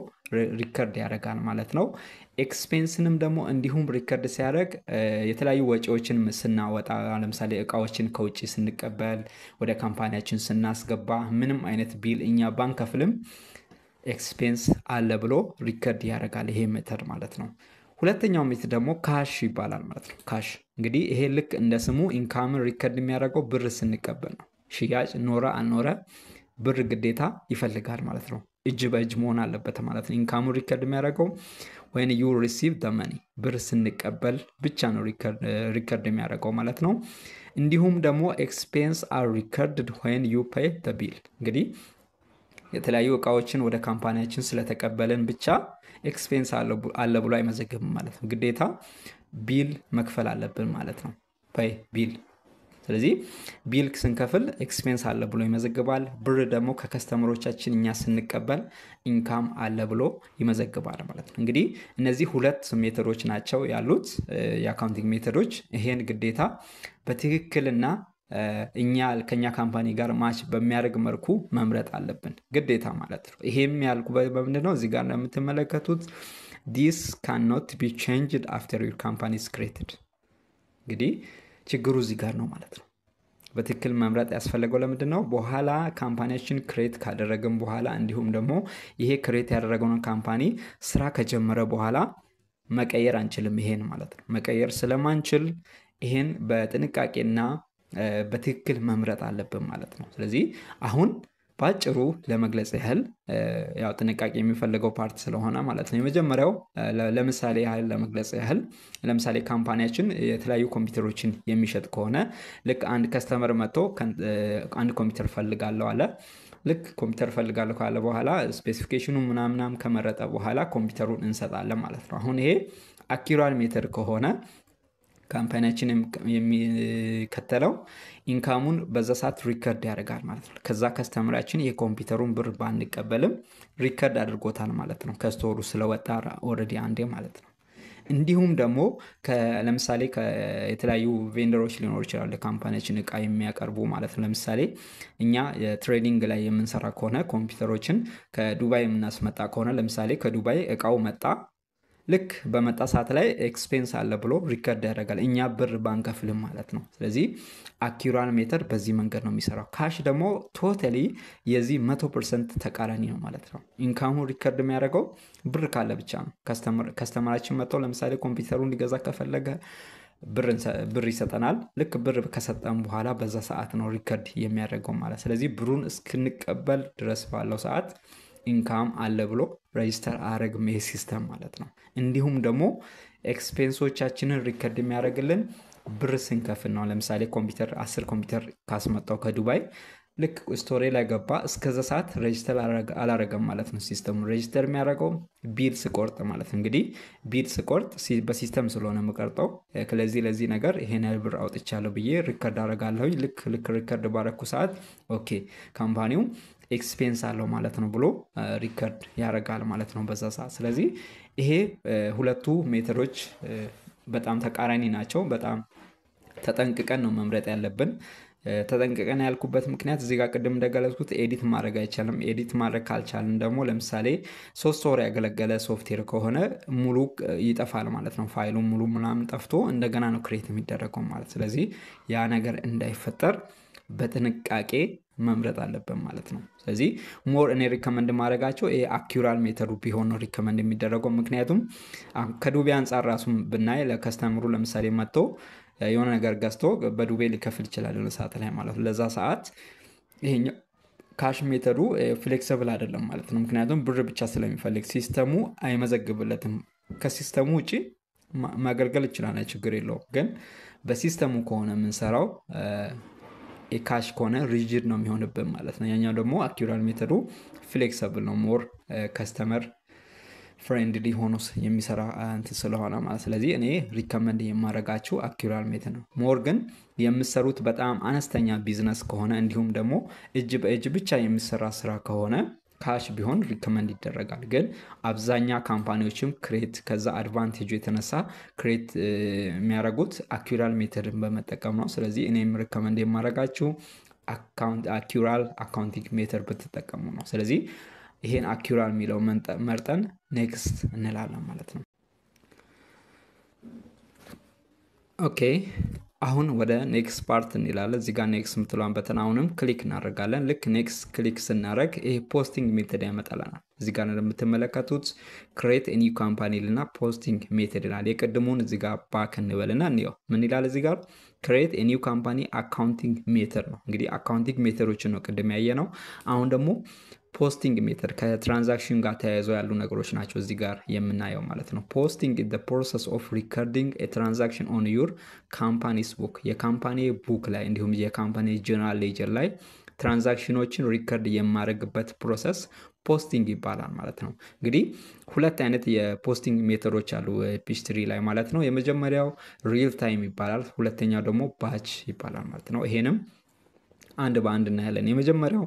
ሪከርድ ያደርጋል ማለት ነው። ኤክስፔንስንም ደግሞ እንዲሁም ሪከርድ ሲያደርግ የተለያዩ ወጪዎችን ስናወጣ ለምሳሌ እቃዎችን ከውጪ ስንቀበል ወደ ካምፓኒያችን ስናስገባ ምንም አይነት ቢል እኛ ባንከፍልም ኤክስፔንስ አለ ብሎ ሪከርድ ያደርጋል ይሄ ሜተድ ማለት ነው። ሁለተኛው ሜተድ ደግሞ ካሽ ይባላል ማለት ነው። ካሽ እንግዲህ ይሄ ልክ እንደ ስሙ ኢንካምን ሪከርድ የሚያደርገው ብር ስንቀበል ነው። ሽያጭ ኖረ አልኖረ ብር ግዴታ ይፈልጋል ማለት ነው። እጅ በእጅ መሆን አለበት ማለት ነው። ኢንካሙን ሪከርድ የሚያደርገው when you receive the money ብር ስንቀበል ብቻ ነው ሪከርድ የሚያደርገው ማለት ነው። እንዲሁም ደግሞ expense are recorded when you pay the bill። እንግዲህ የተለያዩ እቃዎችን ወደ ካምፓኒያችን ስለተቀበለን ብቻ ኤክስፔንስ አለ ብሎ አይመዘግብም ማለት ነው። ግዴታ ቢል መክፈል አለብን ማለት ነው። ፔይ ቢል። ስለዚህ ቢል ስንከፍል ኤክስፔንስ አለ ብሎ ይመዘግባል። ብር ደግሞ ከከስተመሮቻችን እኛ ስንቀበል ኢንካም አለ ብሎ ይመዘግባል ማለት ነው። እንግዲህ እነዚህ ሁለት ሜተዶች ናቸው ያሉት የአካውንቲንግ ሜተዶች። ይሄን ግዴታ በትክክልና ከኛ ካምፓኒ ጋር ማች በሚያደርግ መልኩ መምረጥ አለብን ግዴታ ማለት ነው። ይሄም ያልኩ በምንድነው እዚህ ጋር እንደምትመለከቱት this cannot be changed after your company is created። እንግዲህ ችግሩ እዚህ ጋር ነው ማለት ነው። በትክክል መምረጥ ያስፈልገው ለምንድነው በኋላ ካምፓኒያችን ክሬት ካደረገን በኋላ እንዲሁም ደግሞ ይሄ ክሬት ያደረገውን ካምፓኒ ስራ ከጀመረ በኋላ መቀየር አንችልም ይሄን ማለት ነው። መቀየር ስለማንችል ይሄን በጥንቃቄና በትክክል መምረጥ አለብን ማለት ነው። ስለዚህ አሁን ባጭሩ ለመግለጽ ያህል ያው ጥንቃቄ የሚፈልገው ፓርት ስለሆነ ማለት ነው። የመጀመሪያው ለምሳሌ ያህል ለመግለጽ ያህል ለምሳሌ ካምፓኒያችን የተለያዩ ኮምፒውተሮችን የሚሸጥ ከሆነ ልክ አንድ ከስተመር መጥቶ አንድ ኮምፒውተር ፈልጋለሁ አለ። ልክ ኮምፒውተር ፈልጋለሁ ካለ በኋላ ስፔሲፊኬሽኑ ምናምናም ከመረጠ በኋላ ኮምፒውተሩን እንሰጣለን ማለት ነው። አሁን ይሄ አኪዩራል ሜተድ ከሆነ ካምፓኒያችን የሚከተለው ኢንካሙን በዛ ሰዓት ሪከርድ ያደርጋል ማለት ነው። ከዛ ከስተመራችን የኮምፒውተሩን ብር ባንቀበልም ሪከርድ አድርጎታል ማለት ነው። ከስቶሩ ስለወጣ ኦልሬዲ አንዴ ማለት ነው። እንዲሁም ደግሞ ለምሳሌ የተለያዩ ቬንደሮች ሊኖሩ ይችላሉ ለካምፓኒያችን እቃ የሚያቀርቡ ማለት ነው። ለምሳሌ እኛ የትሬዲንግ ላይ የምንሰራ ከሆነ ኮምፒውተሮችን ከዱባይ የምናስመጣ ከሆነ ለምሳሌ ከዱባይ እቃው መጣ ልክ በመጣ ሰዓት ላይ ኤክስፔንስ አለ ብሎ ሪከርድ ያደርጋል እኛ ብር ባንከፍልም ማለት ነው። ስለዚህ አኪዩራል ሜተድ በዚህ መንገድ ነው የሚሰራው። ካሽ ደግሞ ቶታሊ የዚህ 100% ተቃራኒ ነው ማለት ነው። ኢንካሙ ሪከርድ የሚያደርገው ብር ካለ ብቻ ነው። ከስተመራችን መጥቶ ለምሳሌ ኮምፒውተሩን ሊገዛ ከፈለገ ብር ይሰጠናል። ልክ ብር ከሰጠን በኋላ በዛ ሰዓት ነው ሪከርድ የሚያደርገው ማለት። ስለዚህ ብሩን እስክንቀበል ድረስ ባለው ሰዓት ኢንካም አለ ብሎ ሬጂስተር አረግም ይሄ ሲስተም ማለት ነው። እንዲሁም ደግሞ ኤክስፔንሶቻችንን ሪከርድ የሚያደርግልን ብር ስንከፍል ነው። ለምሳሌ ኮምፒውተር 10 ኮምፒውተር ካስመጣው ከዱባይ ልክ ስቶሪ ላይ ገባ እስከዛ ሰዓት ሬጂስተር አላረገም ማለት ነው። ሲስተሙ ሬጂስተር የሚያደርገው ቢል ስቆርጥ ማለት ነው። እንግዲህ ቢል ስቆርጥ በሲስተም ስለሆነ የምቆርጠው ለዚህ ነገር ይሄን ያህል ብር አውጥቻለሁ ብዬ ሪከርድ አደርጋለሁ። ልክ ሪከርድ ባረኩ ሰዓት ኦኬ ካምፓኒው ኤክስፔንስ አለው ማለት ነው ብሎ ሪከርድ ያደርጋል ማለት ነው በዛ ሰዓት። ስለዚህ ይሄ ሁለቱ ሜተዶች በጣም ተቃራኒ ናቸው። በጣም ተጠንቅቀን ነው መምረጥ ያለብን። ተጠንቅቀን ያልኩበት ምክንያት እዚህ ጋር ቅድም እንደገለጽኩት ኤዲት ማድረግ አይቻልም። ኤዲት ማድረግ ካልቻልን ደግሞ ለምሳሌ 3 ወር ያገለገለ ሶፍትዌር ከሆነ ሙሉ ይጠፋል ማለት ነው። ፋይሉ ሙሉ ምናምን ጠፍቶ እንደገና ነው ክሬት የሚደረገው ማለት። ስለዚህ ያ ነገር እንዳይፈጠር በጥንቃቄ መምረጥ አለብን ማለት ነው። ስለዚህ ሞር እኔ ሪከመንድ ማድረጋቸው ይሄ አኪዩራል ሜተዱ ቢሆን ነው ሪከመንድ የሚደረገው። ምክንያቱም ከዱቤ አንፃር ራሱን ብናይ ለከስተምሩ ለምሳሌ መጥቶ የሆነ ነገር ገዝቶ በዱቤ ሊከፍል ይችላል ለሰዓት ላይ ማለት ነው። ለዛ ሰዓት ይሄኛው ካሽ ሜተዱ ፍሌክሲብል አይደለም ማለት ነው። ምክንያቱም ብር ብቻ ስለሚፈልግ ሲስተሙ አይመዘግብለትም። ከሲስተሙ ውጪ ማገልገል ይችላል ችግር የለውም። ግን በሲስተሙ ከሆነ የምንሰራው ካሽ ከሆነ ሪጂድ ነው የሚሆንብን ማለት ነው። ያኛው ደግሞ አኪዩራል ሜተዱ ፍሌክሲብል ነው ሞር ከስተመር ፍሬንድሊ ሆኖ የሚሰራ እንትን ስለሆነ ማለት። ስለዚህ እኔ ሪከመንድ የማደርጋችሁ አኪዩራል ሜተድ ነው። ሞር ግን የምትሰሩት በጣም አነስተኛ ቢዝነስ ከሆነ እንዲሁም ደግሞ እጅ በእጅ ብቻ የሚሰራ ስራ ከሆነ ካሽ ቢሆን ሪከመንድ ይደረጋል። ግን አብዛኛ ካምፓኒዎችም ክሬት ከዛ አድቫንቴጁ የተነሳ ክሬት የሚያደርጉት አኪዩራል ሜተድን በመጠቀም ነው። ስለዚህ እኔም ሪከመንድ የማደርጋችሁ አኪዩራል አካውንቲንግ ሜተድ ብትጠቀሙ ነው። ስለዚህ ይሄን አኪዩራል የሚለው መርጠን ኔክስት እንላለን ማለት ነው። ኦኬ አሁን ወደ ኔክስት ፓርት እንላለን። እዚህ ጋር ኔክስት ምትሏን በተን አሁንም ክሊክ እናደርጋለን። ልክ ኔክስት ክሊክ ስናደርግ ይሄ ፖስቲንግ ሜተድ ያመጣልናል። እዚህ ጋር እንደምትመለከቱት ክሬት ኤ ኒው ካምፓኒ ልና ፖስቲንግ ሜተድ ይላል። የቀድሞውን እዚህ ጋር ባክ እንበልና እንየው ምን ይላል። እዚህ ጋር ክሬት ኤ ኒው ካምፓኒ አካውንቲንግ ሜተድ ነው። እንግዲህ አካውንቲንግ ሜተዶችን ነው ቅድም ያየ ነው። አሁን ደግሞ ፖስቲንግ ሜተድ ከትራንዛክሽን ጋር ተያይዘው ያሉ ነገሮች ናቸው እዚህ ጋር የምናየው ማለት ነው። ፖስቲንግ ኢዝ ዘ ፕሮሰስ ኦፍ ሪከርዲንግ ኤ ትራንዛክሽን ኦን ዩር ካምፓኒስ ቡክ የካምፓኒ ቡክ ላይ እንዲሁም የካምፓኒ ጀነራል ሌጀር ላይ ትራንዛክሽኖችን ሪከርድ የማደርግበት ፕሮሰስ ፖስቲንግ ይባላል ማለት ነው። እንግዲህ ሁለት አይነት የፖስቲንግ ሜተዶች አሉ ፒችትሪ ላይ ማለት ነው። የመጀመሪያው ሪል ታይም ይባላል፣ ሁለተኛው ደግሞ ባች ይባላል ማለት ነው። ይሄንም አንድ በአንድ እናያለን። የመጀመሪያው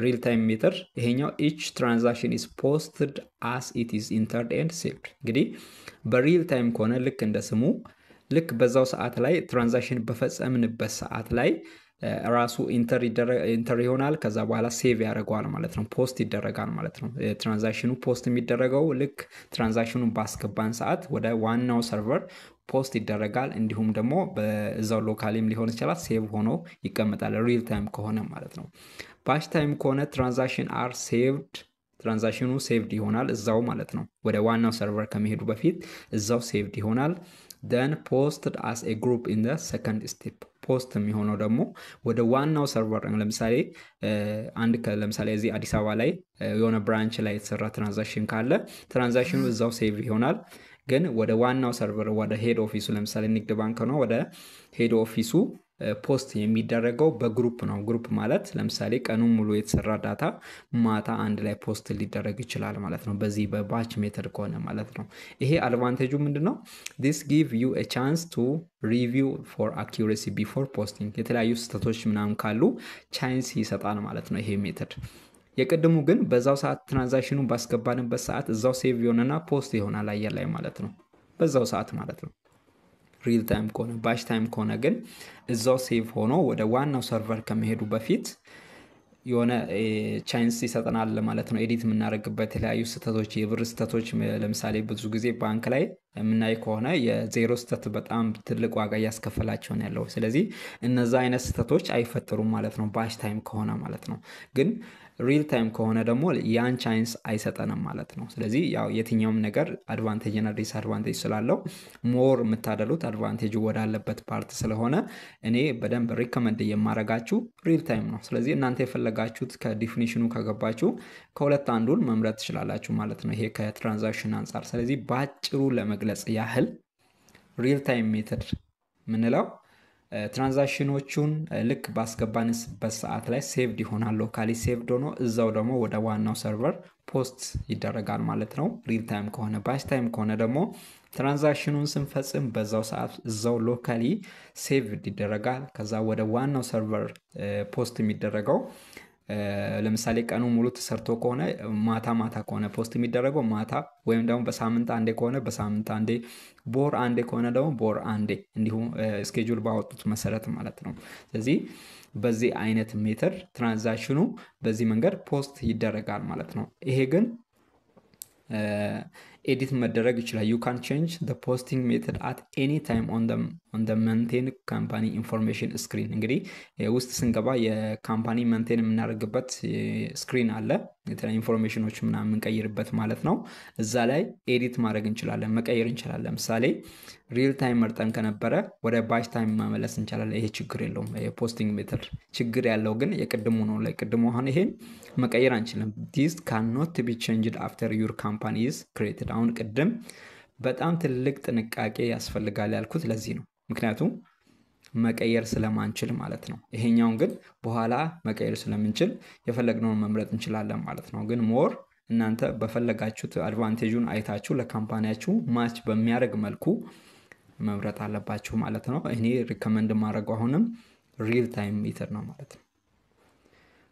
ሪል ታይም ሜተድ ይሄኛው each transaction is posted as it is entered and saved። እንግዲህ በሪል ታይም ከሆነ ልክ እንደ ስሙ ልክ በዛው ሰዓት ላይ ትራንዛክሽን በፈጸምንበት ሰዓት ላይ ራሱ ኢንተር ይሆናል። ከዛ በኋላ ሴቭ ያደርገዋል ማለት ነው፣ ፖስት ይደረጋል ማለት ነው። ትራንዛክሽኑ ፖስት የሚደረገው ልክ ትራንዛክሽኑን ባስገባን ሰዓት ወደ ዋናው ሰርቨር ፖስት ይደረጋል። እንዲሁም ደግሞ በዛው ሎካሊም ሊሆን ይችላል ሴቭ ሆኖ ይቀመጣል ሪል ታይም ከሆነ ማለት ነው። ባች ታይም ከሆነ ትራንዛክሽን አር ሴቭድ፣ ትራንዛክሽኑ ሴቭድ ይሆናል እዛው ማለት ነው። ወደ ዋናው ሰርቨር ከመሄዱ በፊት እዛው ሴቭድ ይሆናል። then posted as a group in the second step። ፖስት የሚሆነው ደግሞ ወደ ዋናው ሰርቨር ለምሳሌ ለምሳሌ እዚህ አዲስ አበባ ላይ የሆነ ብራንች ላይ የተሰራ ትራንዛክሽን ካለ ትራንዛክሽኑ እዛው ሴቭ ይሆናል። ግን ወደ ዋናው ሰርቨር ወደ ሄድ ኦፊሱ ለምሳሌ ንግድ ባንክ ነው ወደ ሄድ ኦፊሱ ፖስት የሚደረገው በግሩፕ ነው። ግሩፕ ማለት ለምሳሌ ቀኑን ሙሉ የተሰራ ዳታ ማታ አንድ ላይ ፖስት ሊደረግ ይችላል ማለት ነው፣ በዚህ በባች ሜተድ ከሆነ ማለት ነው። ይሄ አድቫንቴጁ ምንድነው? this give you a chance to review for accuracy before posting። የተለያዩ ስህተቶች ምናምን ካሉ ቻንስ ይሰጣል ማለት ነው ይሄ ሜተድ። የቀድሙ ግን በዛው ሰዓት ትራንዛክሽኑን ባስገባንበት ሰዓት እዛው ሴቭ ይሆንና ፖስት ይሆናል አየር ላይ ማለት ነው፣ በዛው ሰዓት ማለት ነው። ሪል ታይም ከሆነ ባች ታይም ከሆነ ግን እዛው ሴቭ ሆኖ ወደ ዋናው ሰርቨር ከመሄዱ በፊት የሆነ ቻንስ ይሰጠናል ማለት ነው። ኤዲት የምናደርግበት የተለያዩ ስህተቶች፣ የብር ስህተቶች ለምሳሌ ብዙ ጊዜ ባንክ ላይ የምናይ ከሆነ የዜሮ ስህተት በጣም ትልቅ ዋጋ እያስከፈላቸው ነው ያለው። ስለዚህ እነዛ አይነት ስህተቶች አይፈጠሩም ማለት ነው ባች ታይም ከሆነ ማለት ነው። ግን ሪል ታይም ከሆነ ደግሞ ያን ቻንስ አይሰጠንም ማለት ነው። ስለዚህ ያው የትኛውም ነገር አድቫንቴጅ እና ዲስአድቫንቴጅ ስላለው ሞር የምታደሉት አድቫንቴጅ ወዳለበት ፓርት ስለሆነ እኔ በደንብ ሪከመንድ የማረጋችሁ ሪል ታይም ነው። ስለዚህ እናንተ የፈለጋችሁት ከዲፊኒሽኑ ከገባችሁ ከሁለት አንዱን መምረጥ ትችላላችሁ ማለት ነው፣ ይሄ ከትራንዛክሽን አንጻር። ስለዚህ በአጭሩ ለመግለጽ ያህል ሪል ታይም ሜተድ ምንለው ትራንዛክሽኖቹን ልክ ባስገባንበት ሰዓት ላይ ሴቭድ ይሆናል፣ ሎካሊ ሴቭድ ሆኖ እዛው ደግሞ ወደ ዋናው ሰርቨር ፖስት ይደረጋል ማለት ነው ሪል ታይም ከሆነ። ባች ታይም ከሆነ ደግሞ ትራንዛክሽኑን ስንፈጽም በዛው ሰዓት እዛው ሎካሊ ሴቭድ ይደረጋል። ከዛ ወደ ዋናው ሰርቨር ፖስት የሚደረገው ለምሳሌ ቀኑ ሙሉ ተሰርቶ ከሆነ ማታ ከሆነ ፖስት የሚደረገው ማታ፣ ወይም ደግሞ በሳምንት አንዴ ከሆነ በሳምንት አንዴ፣ በወር አንዴ ከሆነ ደግሞ በወር አንዴ፣ እንዲሁም ስኬጁል ባወጡት መሰረት ማለት ነው። ስለዚህ በዚህ አይነት ሜተድ ትራንዛክሽኑ በዚህ መንገድ ፖስት ይደረጋል ማለት ነው። ይሄ ግን ኤዲት መደረግ ይችላል። you can change the posting method at any time on the maintain company information screen። እንግዲህ ውስጥ ስንገባ የካምፓኒ መንቴን የምናደርግበት ስክሪን አለ፣ የተለያዩ ኢንፎርሜሽኖች ምናምን የምንቀይርበት ማለት ነው። እዛ ላይ ኤዲት ማድረግ እንችላለን፣ መቀየር እንችላለን። ለምሳሌ ሪል ታይም መርጠን ከነበረ ወደ ባች ታይም ማመለስ እንችላለን። ይሄ ችግር የለውም። የፖስቲንግ ሜተድ ችግር ያለው ግን የቅድሙ ነው። ለቅድሙ አሁን ይሄን መቀየር አንችልም። this cannot be changed after your company is created። አሁን ቅድም በጣም ትልቅ ጥንቃቄ ያስፈልጋል ያልኩት ለዚህ ነው፣ ምክንያቱም መቀየር ስለማንችል ማለት ነው። ይሄኛውን ግን በኋላ መቀየር ስለምንችል የፈለግነውን መምረጥ እንችላለን ማለት ነው። ግን ሞር እናንተ በፈለጋችሁት አድቫንቴጁን አይታችሁ ለካምፓኒያችሁ ማች በሚያደርግ መልኩ መምረጥ አለባችሁ ማለት ነው። እኔ ሪከመንድ ማድረግ አሁንም ሪል ታይም ሜተድ ነው ማለት ነው።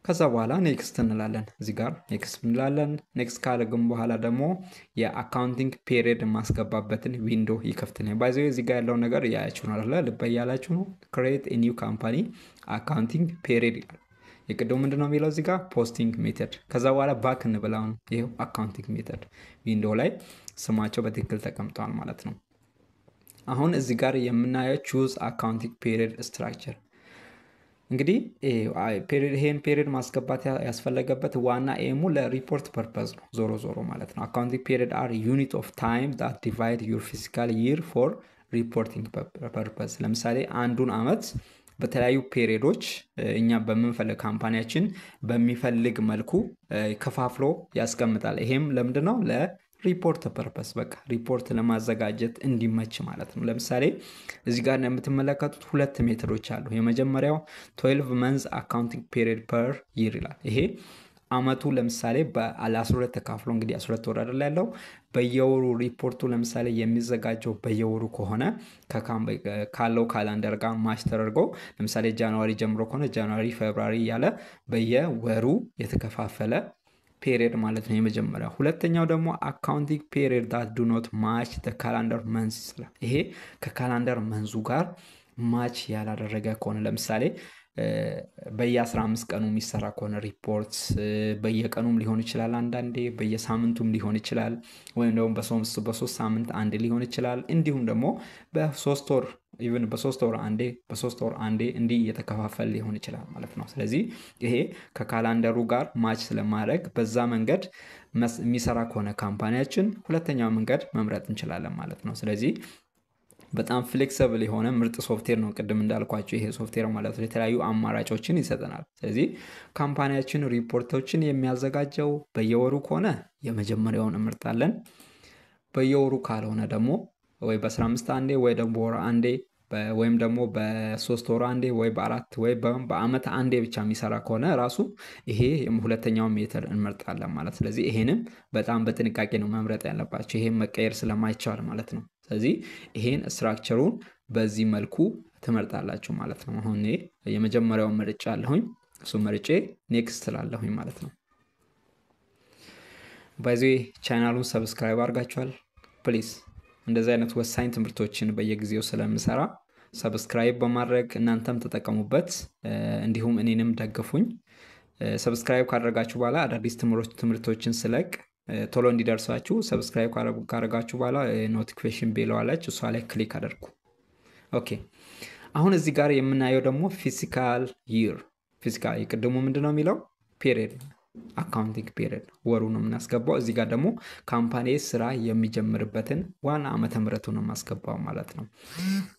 ከዛ በኋላ ኔክስት እንላለን። እዚህ ጋር ኔክስት እንላለን። ኔክስት ካደረግን በኋላ ደግሞ የአካውንቲንግ ፔሪድ ማስገባበትን ዊንዶ ይከፍትልኛል። ባይዘው እዚህ ጋር ያለው ነገር ያያችሁ ነው አይደል? ልብ ያላችሁ ነው። ክሬት ኤ ኒው ካምፓኒ አካውንቲንግ ፔሪድ ይላል። የቅድሙ ምንድነው የሚለው እዚህ ጋር ፖስቲንግ ሜተድ። ከዛ በኋላ ባክ እንብላው ነው ይሄው አካውንቲንግ ሜተድ ዊንዶ ላይ ስማቸው በትክክል ተቀምጧል ማለት ነው። አሁን እዚህ ጋር የምናየው ቹዝ አካውንቲንግ ፔሪድ ስትራክቸር። እንግዲህ ይሄን ፔሪድ ማስገባት ያስፈለገበት ዋና ኤሙ ለሪፖርት ፐርፐዝ ነው ዞሮ ማለት ነው። አካውንቲንግ ፔሪድ አር ዩኒት ኦፍ ታይም that divide your fiscal year for reporting purpose። ለምሳሌ አንዱን አመት በተለያዩ ፔሪዶች እኛ በመንፈልግ ካምፓኒያችን በሚፈልግ መልኩ ከፋፍሎ ያስቀምጣል። ይሄም ለምንድነው? ሪፖርት ፐርፐስ በቃ ሪፖርት ለማዘጋጀት እንዲመች ማለት ነው። ለምሳሌ እዚህ ጋር የምትመለከቱት ሁለት ሜትዶች አሉ። የመጀመሪያው 12 months accounting period per year ይላል። ይሄ አመቱ ለምሳሌ በ12 ተካፍሎ እንግዲህ 12 ወር አይደል ያለው በየወሩ ሪፖርቱ ለምሳሌ የሚዘጋጀው በየወሩ ከሆነ ካለው ካላንደር ጋር ማች ተደርጎ ለምሳሌ ጃንዋሪ ጀምሮ ከሆነ ጃንዋሪ፣ ፌብሩዋሪ እያለ በየወሩ የተከፋፈለ ፔሪየድ ማለት ነው የመጀመሪያው። ሁለተኛው ደግሞ አካውንቲንግ ፔሪየድ that do not match the calendar months ይላል። ይሄ ከካላንደር መንዙ ጋር ማች ያላደረገ ከሆነ ለምሳሌ በየ15 ቀኑ የሚሰራ ከሆነ ሪፖርት በየቀኑም ሊሆን ይችላል፣ አንዳንዴ በየሳምንቱም ሊሆን ይችላል፣ ወይም ደግሞ በ3 ሳምንት አንዴ ሊሆን ይችላል፣ እንዲሁም ደግሞ በ3 ወር ኢቭን በ3 ወር አንዴ እንዲህ የተከፋፈለ ሊሆን ይችላል ማለት ነው። ስለዚህ ይሄ ከካላንደሩ ጋር ማች ስለማድረግ በዛ መንገድ የሚሰራ ከሆነ ካምፓኒያችን ሁለተኛው መንገድ መምረጥ እንችላለን ማለት ነው። ስለዚህ በጣም ፍሌክሲብል የሆነ ምርጥ ሶፍትዌር ነው። ቅድም እንዳልኳችሁ ይሄ ሶፍትዌር ማለት ነው የተለያዩ አማራጮችን ይሰጠናል። ስለዚህ ካምፓኒያችን ሪፖርቶችን የሚያዘጋጀው በየወሩ ከሆነ የመጀመሪያውን እንመርጣለን። በየወሩ ካልሆነ ደግሞ ወይ በ15 አንዴ ወይ ደግሞ በወር አንዴ ወይም ደግሞ በ3 ወር አንዴ ወይ በ4 ወይ በአመት አንዴ ብቻ የሚሰራ ከሆነ ራሱ ይሄ ሁለተኛው ሜተድ እንመርጣለን ማለት። ስለዚህ ይሄንም በጣም በጥንቃቄ ነው መምረጥ ያለባችሁ፣ ይሄን መቀየር ስለማይቻል ማለት ነው። ስለዚህ ይሄን ስትራክቸሩን በዚህ መልኩ ትመርጣላችሁ ማለት ነው። አሁን የመጀመሪያው መርጫ አለሁኝ፣ እሱ መርጬ ኔክስት ላለሁኝ ማለት ነው። ባይዘይ ቻናሉን ሰብስክራይብ አድርጋችኋል? ፕሊዝ እንደዚህ አይነት ወሳኝ ትምህርቶችን በየጊዜው ስለምሰራ ሰብስክራይብ በማድረግ እናንተም ተጠቀሙበት፣ እንዲሁም እኔንም ደግፉኝ። ሰብስክራይብ ካደረጋችሁ በኋላ አዳዲስ ትምህርቶችን ስለቅ ቶሎ እንዲደርሳችሁ ሰብስክራይብ ካደረጋችሁ በኋላ ኖቲፊኬሽን ቤል አለች፣ እሷ ላይ ክሊክ አድርጉ። ኦኬ አሁን እዚህ ጋር የምናየው ደግሞ ፊዚካል ይር ፊዚካል የቅድሙ ምንድነው የሚለው ፔሪየድ አካውንቲንግ ፔሪየድ ወሩ ነው የምናስገባው። እዚህ ጋር ደግሞ ካምፓኒ ስራ የሚጀምርበትን ዋና ዓመተ ምህረቱን ነው የማስገባው ማለት ነው።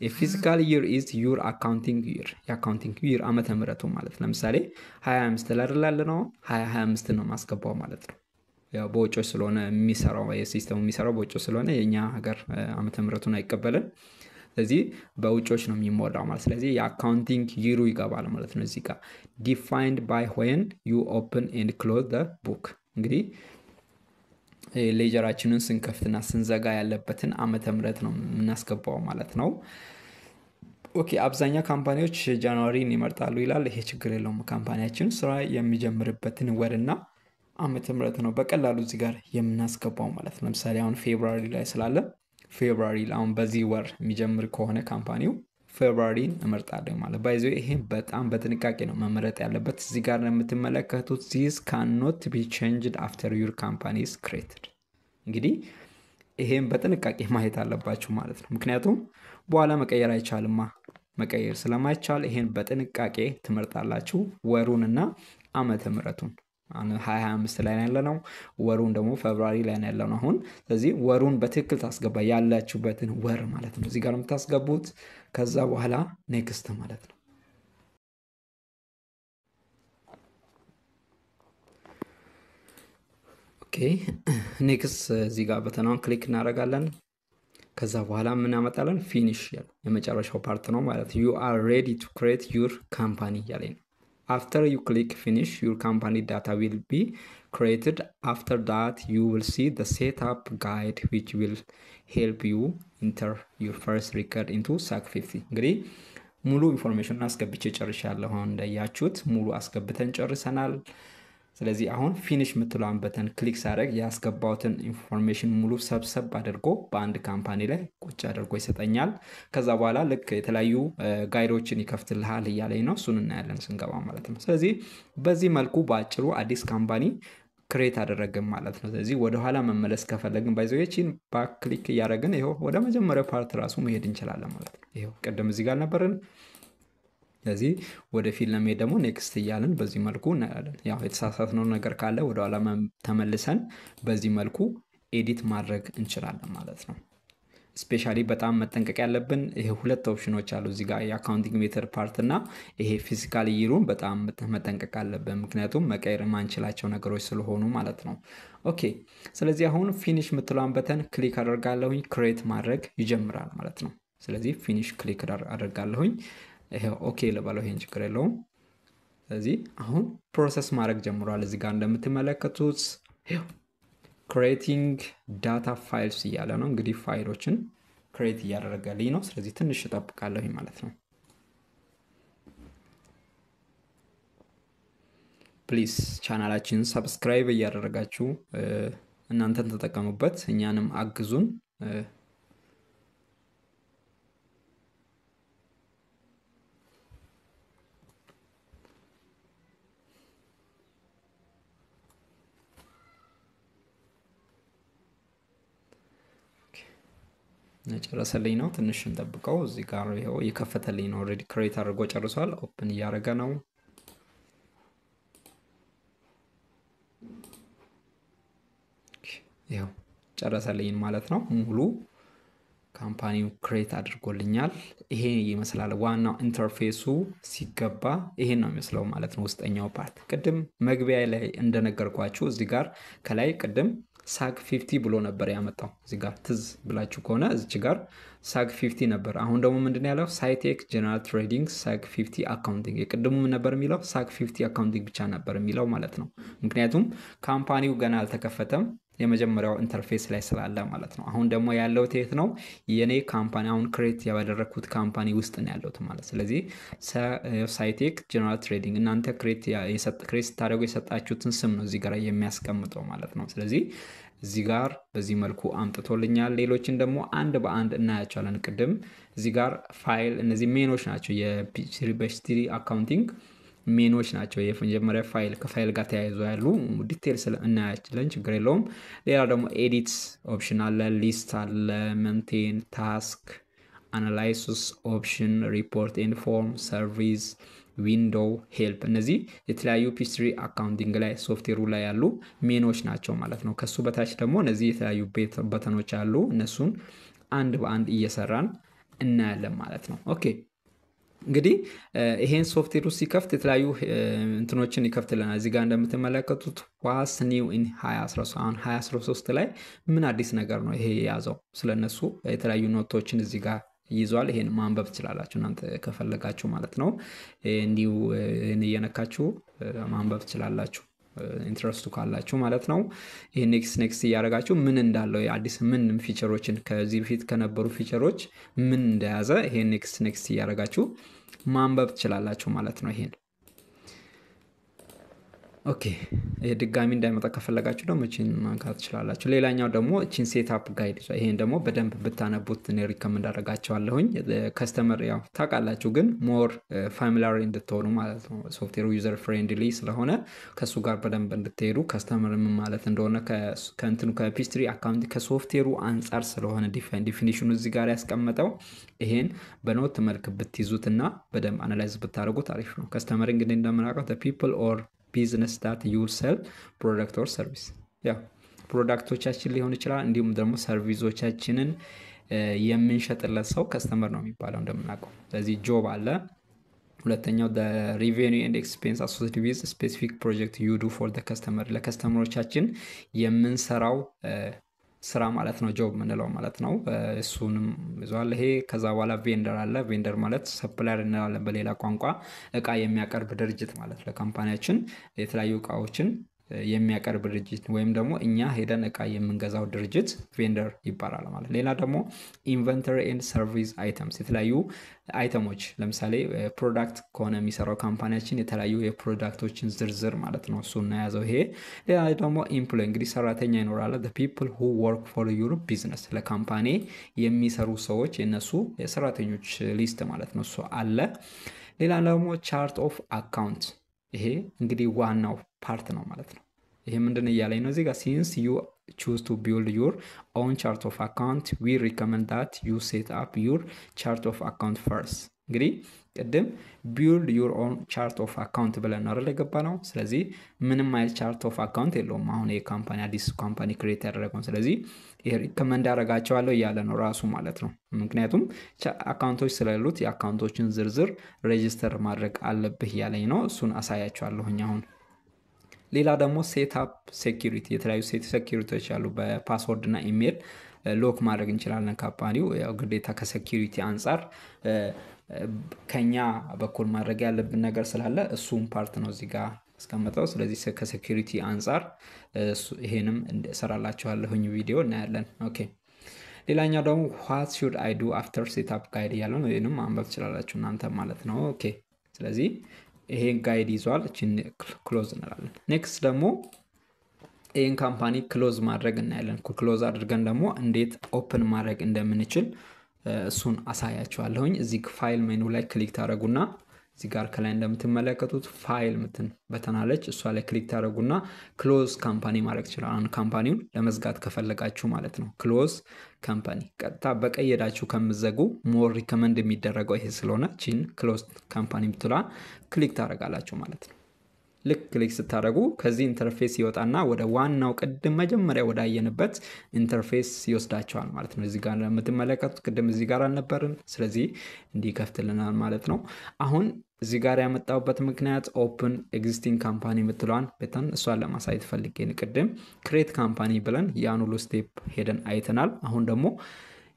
የፊዚካል ይር ኢዝ ዩር አካውንቲንግ ይር የአካውንቲንግ ይር ዓመተ ምህረቱ ማለት ለምሳሌ 2025 ላይ አይደል ነው 2025 ነው የማስገባው ማለት ነው። ያው በውጮች ስለሆነ የሚሰራው የሲስተሙ የሚሰራው በውጮች ስለሆነ የኛ ሀገር ዓመተ ምህረቱን አይቀበልን፣ ስለዚህ በውጮች ነው የሚሞላው ማለት። ስለዚህ የአካውንቲንግ ይሩ ይገባል ማለት ነው። እዚህ ጋር defined by when you open and close the book እንግዲህ ሌጀራችንን ስንከፍትና ስንዘጋ ያለበትን ዓመተ ምህረት ነው የምናስገባው ማለት ነው። ኦኬ አብዛኛው ካምፓኒዎች ጃንዋሪን ይመርጣሉ ይላል። ይሄ ችግር የለውም። ካምፓኒያችን ስራ የሚጀምርበትን ወርና ዓመተ ምህረት ነው በቀላሉ እዚህ ጋር የምናስገባው ማለት ነው። ለምሳሌ አሁን ፌብሩዋሪ ላይ ስላለ ፌብሩዋሪ አሁን በዚህ ወር የሚጀምር ከሆነ ካምፓኒው ፌብሩዋሪን እመርጣለሁ ማለት። ባይዘው ይሄ በጣም በጥንቃቄ ነው መመረጥ ያለበት። እዚህ ጋር የምትመለከቱት this cannot be changed after your company is created እንግዲህ ይሄን በጥንቃቄ ማየት አለባችሁ ማለት ነው። ምክንያቱም በኋላ መቀየር አይቻልማ። መቀየር ስለማይቻል ይሄን በጥንቃቄ ትመርጣላችሁ ወሩንና ዓመተ ምህረቱን። 2025 ላይ ያለነው ወሩን ደግሞ ፌብሩዋሪ ላይ ያለነው አሁን። ስለዚህ ወሩን በትክክል ታስገባ ያላችሁበትን ወር ማለት ነው እዚህ ጋር የምታስገቡት። ከዛ በኋላ ኔክስት ማለት ነው። ኦኬ ኔክስት እዚህ ጋር በተናውን ክሊክ እናደርጋለን። ከዛ በኋላ ምን ያመጣለን ፊኒሽ የመጨረሻው ፓርት ነው ማለት you are ready to create your company ያለኝ ነው። After you click finish, your company data will be created. After that, you will see the setup guide which will help you enter your first record into SAC 50. እንግዲህ ሙሉ ኢንፎርሜሽን አስገብቼ ጨርሻለሁ። አሁን እንዳያችሁት ሙሉ አስገብተን ጨርሰናል። ስለዚህ አሁን ፊኒሽ የምትለውን በተን ክሊክ ሳደርግ ያስገባውትን ኢንፎርሜሽን ሙሉ ሰብሰብ አድርጎ በአንድ ካምፓኒ ላይ ቁጭ አድርጎ ይሰጠኛል። ከዛ በኋላ ልክ የተለያዩ ጋይዶችን ይከፍትልሃል እያለኝ ነው። እሱን እናያለን ስንገባ ማለት ነው። ስለዚህ በዚህ መልኩ በአጭሩ አዲስ ካምፓኒ ክሬት አደረግን ማለት ነው። ስለዚህ ወደ ኋላ መመለስ ከፈለግን ባይዘዎችን ባክ ክሊክ እያደረግን ይሄው ወደ መጀመሪያው ፓርት ራሱ መሄድ እንችላለን ማለት ነው። ይሄው ቀደም እዚህ ጋር ነበርን። ስለዚህ ወደፊት ለመሄድ ደግሞ ኔክስት እያልን በዚህ መልኩ እናያለን። ያው የተሳሳትነው ነገር ካለ ወደ ኋላ ተመልሰን በዚህ መልኩ ኤዲት ማድረግ እንችላለን ማለት ነው። ስፔሻሊ በጣም መጠንቀቅ ያለብን ይሄ ሁለት ኦፕሽኖች አሉ እዚህ ጋር የአካውንቲንግ ሜተድ ፓርት እና ይሄ ፊዚካል ይሩን በጣም መጠንቀቅ አለብን ምክንያቱም መቀየር የማንችላቸው ነገሮች ስለሆኑ ማለት ነው። ኦኬ ስለዚህ አሁን ፊኒሽ የምትለዋን በተን ክሊክ አደርጋለሁኝ ክሬት ማድረግ ይጀምራል ማለት ነው። ስለዚህ ፊኒሽ ክሊክ አደርጋለሁኝ ይሄ ኦኬ ልበለው ይሄን ችግር የለውም። ስለዚህ አሁን ፕሮሰስ ማድረግ ጀምሯል እዚህ ጋር እንደምትመለከቱት ክሬቲንግ ዳታ ፋይልስ እያለ ነው እንግዲህ ፋይሎችን ክሬት እያደረገልኝ ነው። ስለዚህ ትንሽ እጠብቃለሁኝ ማለት ነው። ፕሊዝ ቻናላችንን ሰብስክራይብ እያደረጋችሁ እናንተን ተጠቀሙበት እኛንም አግዙን። ነጨረሰልኝ ነው ትንሽ እንጠብቀው እዚህ ጋር ይሄው የከፈተልኝ ነው ኦሬዲ ክሬት አድርጎ ጨርሷል። ኦፕን እያደረገ ነው። ይሄው ጨረሰልኝ ማለት ነው። ሙሉ ካምፓኒው ክሬት አድርጎልኛል። ይሄ ይመስላል ዋናው ኢንተርፌሱ ሲገባ ይሄን ነው የሚመስለው ማለት ነው። ውስጠኛው ፓርት ቅድም መግቢያ ላይ እንደነገርኳችሁ እዚህ ጋር ከላይ ቅድም ሳግ 50 ብሎ ነበር ያመጣው እዚህ ጋር ትዝ ብላችሁ ከሆነ እዚህ ጋር ሳግ 50 ነበር። አሁን ደግሞ ምንድነው ያለው ሳይቴክ ጀነራል ትሬዲንግ ሳግ 50 አካውንቲንግ የቅድሙ ምን ነበር የሚለው ሳግ 50 አካውንቲንግ ብቻ ነበር የሚለው ማለት ነው። ምክንያቱም ካምፓኒው ገና አልተከፈተም የመጀመሪያው ኢንተርፌስ ላይ ስላለ ማለት ነው። አሁን ደግሞ ያለው ቴት ነው የኔ ካምፓኒ አሁን ክሬት ያደረኩት ካምፓኒ ውስጥ ነው ያለው ማለት። ስለዚህ ሳይቴክ ጀነራል ትሬዲንግ እናንተ ክሬት ታደርጉ የሰጣችሁትን ስም ነው እዚህ ጋር የሚያስቀምጠው ማለት ነው። ስለዚህ እዚህ ጋር በዚህ መልኩ አምጥቶልኛል። ሌሎችን ደግሞ አንድ በአንድ እናያቸዋለን። ቅድም እዚህ ጋር ፋይል እነዚህ ሜኖች ናቸው የፒችሪ አካውንቲንግ ሜኖች ናቸው። የመጀመሪያ ፋይል ከፋይል ጋር ተያይዞ ያሉ ዲቴልስ እናያለን ችግር የለውም። ሌላ ደግሞ ኤዲት ኦፕሽን አለ ሊስት አለ ሜንቴን ታስክ አናላይሲስ ኦፕሽን ሪፖርት ኤንድ ፎርም ሰርቪስ ዊንዶው ሄልፕ እነዚህ የተለያዩ ፒችሪ አካውንቲንግ ላይ ሶፍትዌሩ ላይ ያሉ ሜኖች ናቸው ማለት ነው። ከሱ በታች ደግሞ እነዚህ የተለያዩ በተኖች አሉ እነሱን አንድ በአንድ እየሰራን እናያለን ማለት ነው። ኦኬ እንግዲህ ይሄን ሶፍትዌር ውስጥ ሲከፍት የተለያዩ እንትኖችን ይከፍትልናል። እዚህ ጋር እንደምትመለከቱት ዋስ ኒው ኢን 2013 ላይ ምን አዲስ ነገር ነው ይሄ የያዘው ስለነሱ የተለያዩ ኖቶችን እዚህ ጋር ይዟል። ይሄን ማንበብ ትችላላችሁ እናንተ ከፈለጋችሁ ማለት ነው። እንዲሁ እየነካችሁ ማንበብ ትችላላችሁ ኢንትረስቱ ካላችሁ ማለት ነው። ይሄ ኔክስት እያደረጋችሁ ምን እንዳለው አዲስ ምን ፊቸሮችን ከዚህ በፊት ከነበሩ ፊቸሮች ምን እንደያዘ ይሄ ኔክስት እያደረጋችሁ ማንበብ ትችላላችሁ ማለት ነው። ይሄን ኦኬ ይሄ ድጋሚ እንዳይመጣ ከፈለጋችሁ ደግሞ እቺን ማንካት ትችላላችሁ። ሌላኛው ደግሞ እቺን ሴትአፕ ጋይድ ይሄን ደግሞ በደንብ ብታነቡት እኔ ሪከመንድ አደርጋችኋለሁኝ። ከስተመር ያው ታውቃላችሁ ግን ሞር ፋሚሊያር እንድትሆኑ ማለት ነው። ሶፍትዌሩ ዩዘር ፍሬንድሊ ስለሆነ ከሱ ጋር በደንብ እንድትሄዱ ከስተመር ምን ማለት እንደሆነ ከእንትኑ ከፒችሪ አካውንት ከሶፍትዌሩ አንፃር ስለሆነ ዲፊኒሽኑ እዚህ ጋር ያስቀመጠው ይሄን በኖት መልክ ብትይዙትና በደንብ አናላይዝ ብታደርጉት አሪፍ ነው። ከስተመር እንግዲህ እንደምናውቀው the people or business that you sell product or service ያ ፕሮዳክቶቻችን ሊሆን ይችላል እንዲሁም ደግሞ ሰርቪሶቻችንን የምንሸጥለት ሰው ከስተመር ነው የሚባለው እንደምናውቀው። ስለዚህ ጆብ አለ። ሁለተኛው the revenue and expense associated with specific project you do for the customer ለከስተመሮቻችን የምንሰራው ስራ ማለት ነው ጆብ ምንለው ማለት ነው። እሱንም ይዟል ይሄ። ከዛ በኋላ ቬንደር አለ። ቬንደር ማለት ሰፕላየር እንላለን በሌላ ቋንቋ እቃ የሚያቀርብ ድርጅት ማለት ለካምፓኒያችን የተለያዩ እቃዎችን የሚያቀርብ ድርጅት ወይም ደግሞ እኛ ሄደን እቃ የምንገዛው ድርጅት ቬንደር ይባላል ማለት። ሌላ ደግሞ ኢንቨንተሪ ኤንድ ሰርቪስ አይተምስ የተለያዩ አይተሞች ለምሳሌ ፕሮዳክት ከሆነ የሚሰራው ካምፓኒያችን የተለያዩ የፕሮዳክቶችን ዝርዝር ማለት ነው እሱን ያዘው ይሄ። ሌላ ደግሞ ኢምፕሎይ እንግዲህ ሰራተኛ ይኖራል the people who work for your business ለካምፓኒ የሚሰሩ ሰዎች የነሱ የሰራተኞች ሊስት ማለት ነው እሱ አለ። ሌላ ደግሞ ቻርት ኦፍ አካውንት ይሄ እንግዲህ ዋናው ፓርት ነው ማለት ነው። ይሄ ምንድነው እያለኝ ነው እዚህ ጋር since you choose to build your own chart of account we recommend that you set up your chart of account first እንግዲህ ቅድም build your own chart of account ብለን ነው አይደል የገባነው። ስለዚህ ምንም አይነት chart of account የለውም አሁን የካምፓኒ አዲስ ካምፓኒ ክሬት ያደረገው። ስለዚህ ይሄ ሪከመንድ አደርጋቸዋለሁ እያለ ነው ራሱ ማለት ነው። ምክንያቱም አካውንቶች ስለሌሉት የአካውንቶችን ዝርዝር ሬጂስተር ማድረግ አለብህ እያለኝ ነው። እሱን አሳያቸዋለሁኝ አሁን። ሌላ ደግሞ ሴትአፕ ሴኩሪቲ የተለያዩ ሴኩሪቲዎች አሉ። በፓስወርድ እና ኢሜል ሎክ ማድረግ እንችላለን ካምፓኒው ያው ግዴታ ከሴኩሪቲ አንፃር ከኛ በኩል ማድረግ ያለብን ነገር ስላለ እሱም ፓርት ነው እዚህ ጋር አስቀምጠው። ስለዚህ ከሴኩሪቲ አንፃር ይሄንም እንሰራላችኋለሁኝ ቪዲዮ እናያለን። ኦኬ ሌላኛው ደግሞ what should I do after setup guide ያለው ነው። ይሄንም ማንበብ ትችላላችሁ እናንተ ማለት ነው። ኦኬ ስለዚህ ይሄን ጋይድ ይዟል። እቺን ክሎዝ እንላለን። ኔክስት ደግሞ ይሄን ካምፓኒ ክሎዝ ማድረግ እናያለን። ክሎዝ አድርገን ደግሞ እንዴት ኦፕን ማድረግ እንደምንችል እሱን አሳያችኋለሁኝ። እዚህ ፋይል ሜኑ ላይ ክሊክ ታደርጉና እዚህ ጋር ከላይ እንደምትመለከቱት ፋይል በተናለች እሷ ላይ ክሊክ ታደርጉና ክሎዝ ካምፓኒ ማድረግ ይችላል። ካምፓኒውን ለመዝጋት ከፈለጋችሁ ማለት ነው። ክሎዝ ካምፓኒ ቀጥታ በቀየዳችሁ ከምዘጉ ሞር ሪከመንድ የሚደረገው ይሄ ስለሆነ ቺን ክሎዝ ካምፓኒ ብትላ ክሊክ ታደርጋላችሁ ማለት ነው። ልክ ክሊክ ስታደርጉ ከዚህ ኢንተርፌስ ይወጣና ወደ ዋናው ቅድም መጀመሪያ ወዳየንበት ኢንተርፌስ ይወስዳቸዋል ማለት ነው። እዚህ ጋር እንደምትመለከቱት ቅድም እዚህ ጋር አልነበርን። ስለዚህ እንዲህ ከፍትልናል ማለት ነው። አሁን እዚህ ጋር ያመጣውበት ምክንያት ኦፕን ኤግዚስቲንግ ካምፓኒ የምትለዋን በተን እሷን ለማሳየት ፈልጌ ነው። ቅድም ክሬት ካምፓኒ ብለን ያን ሁሉ ስቴፕ ሄደን አይተናል። አሁን ደግሞ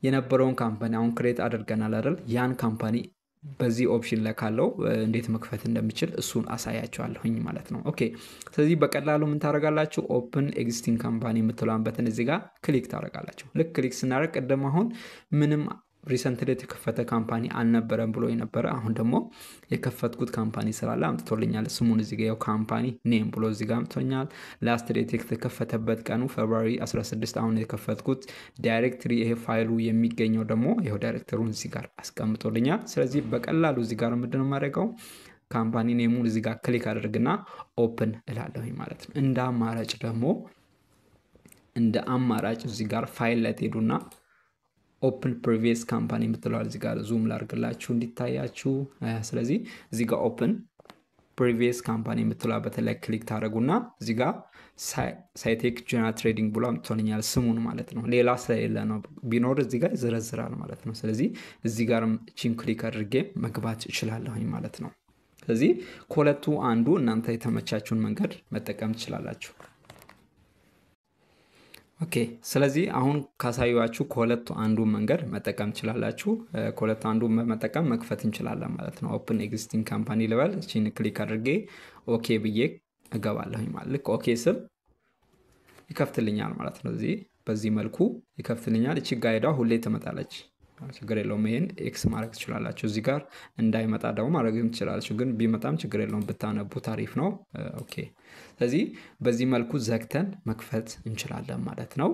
የነበረውን ካምፓኒ አሁን ክሬት አድርገናል አይደል? ያን ካምፓኒ በዚህ ኦፕሽን ላይ ካለው እንዴት መክፈት እንደሚችል እሱን አሳያችኋለሁኝ ማለት ነው። ኦኬ ስለዚህ በቀላሉ ምን ታደርጋላችሁ? ኦፕን ኤግዚስቲንግ ካምፓኒ የምትለዋን በተን እዚህ ጋር ክሊክ ታደርጋላችሁ። ልክ ክሊክ ስናደርግ ቅድም አሁን ምንም ሪሰንትሊ የተከፈተ ካምፓኒ አልነበረም ብሎ የነበረ አሁን ደግሞ የከፈትኩት ካምፓኒ ስላለ አምጥቶልኛል። ስሙን እዚህ ጋር ካምፓኒ ኔም ብሎ እዚህ ጋር አምጥቶኛል። ላስት ዴት የተከፈተበት ቀኑ ፌብሩዋሪ 16 አሁን የከፈትኩት ዳይሬክተሪ ይሄ ፋይሉ የሚገኘው ደግሞ ይሄው ዳይሬክተሩን እዚህ ጋር አስቀምጦልኛል። ስለዚህ በቀላሉ እዚህ ጋር ምንድነው ማድረገው ካምፓኒ ኔሙን እዚህ ጋር ክሊክ አድርግና ኦፕን እላለሁኝ ማለት ነው። እንደ አማራጭ እዚህ ጋር ፋይል ላይ ትሄዱና ኦፕን ፕሪቪየስ ካምፓኒ የምትለዋል እዚህ ጋር ዙም ላድርግላችሁ እንዲታያችሁ። ስለዚህ እዚህ ጋር ኦፕን ፕሪቪየስ ካምፓኒ የምትለዋ በተለይ ክሊክ ታደርጉና እዚህ ጋር ሳይቴክ ጀነራል ትሬዲንግ ብሎ አምጥቶልኛል ስሙን ማለት ነው። ሌላ ስለሌለ ነው ቢኖር እዚህ ጋር ይዘረዝራል ማለት ነው። ስለዚህ እዚህ ጋርም ቺን ክሊክ አድርጌ መግባት እችላለሁኝ ማለት ነው። ስለዚህ ከሁለቱ አንዱ እናንተ የተመቻችሁን መንገድ መጠቀም ትችላላችሁ። ኦኬ ስለዚህ አሁን ካሳዩዋችሁ ከሁለቱ አንዱ መንገድ መጠቀም ትችላላችሁ። ከሁለቱ አንዱ መጠቀም መክፈት እንችላለን ማለት ነው። ኦፕን ኤግዚስቲንግ ካምፓኒ ልበል እቺን ክሊክ አድርጌ ኦኬ ብዬ እገባለሁኝ ማለት ልክ ኦኬ ስል ይከፍትልኛል ማለት ነው። በዚህ መልኩ ይከፍትልኛል። እቺ ጋይዳ ሁሌ ትመጣለች ችግር የለውም። ይሄን ኤክስ ማድረግ ትችላላችሁ። እዚህ ጋር እንዳይመጣ ደግሞ ማድረግም ትችላላችሁ። ግን ቢመጣም ችግር የለውም ብታነቡ ታሪፍ ነው። ኦኬ ስለዚህ በዚህ መልኩ ዘግተን መክፈት እንችላለን ማለት ነው።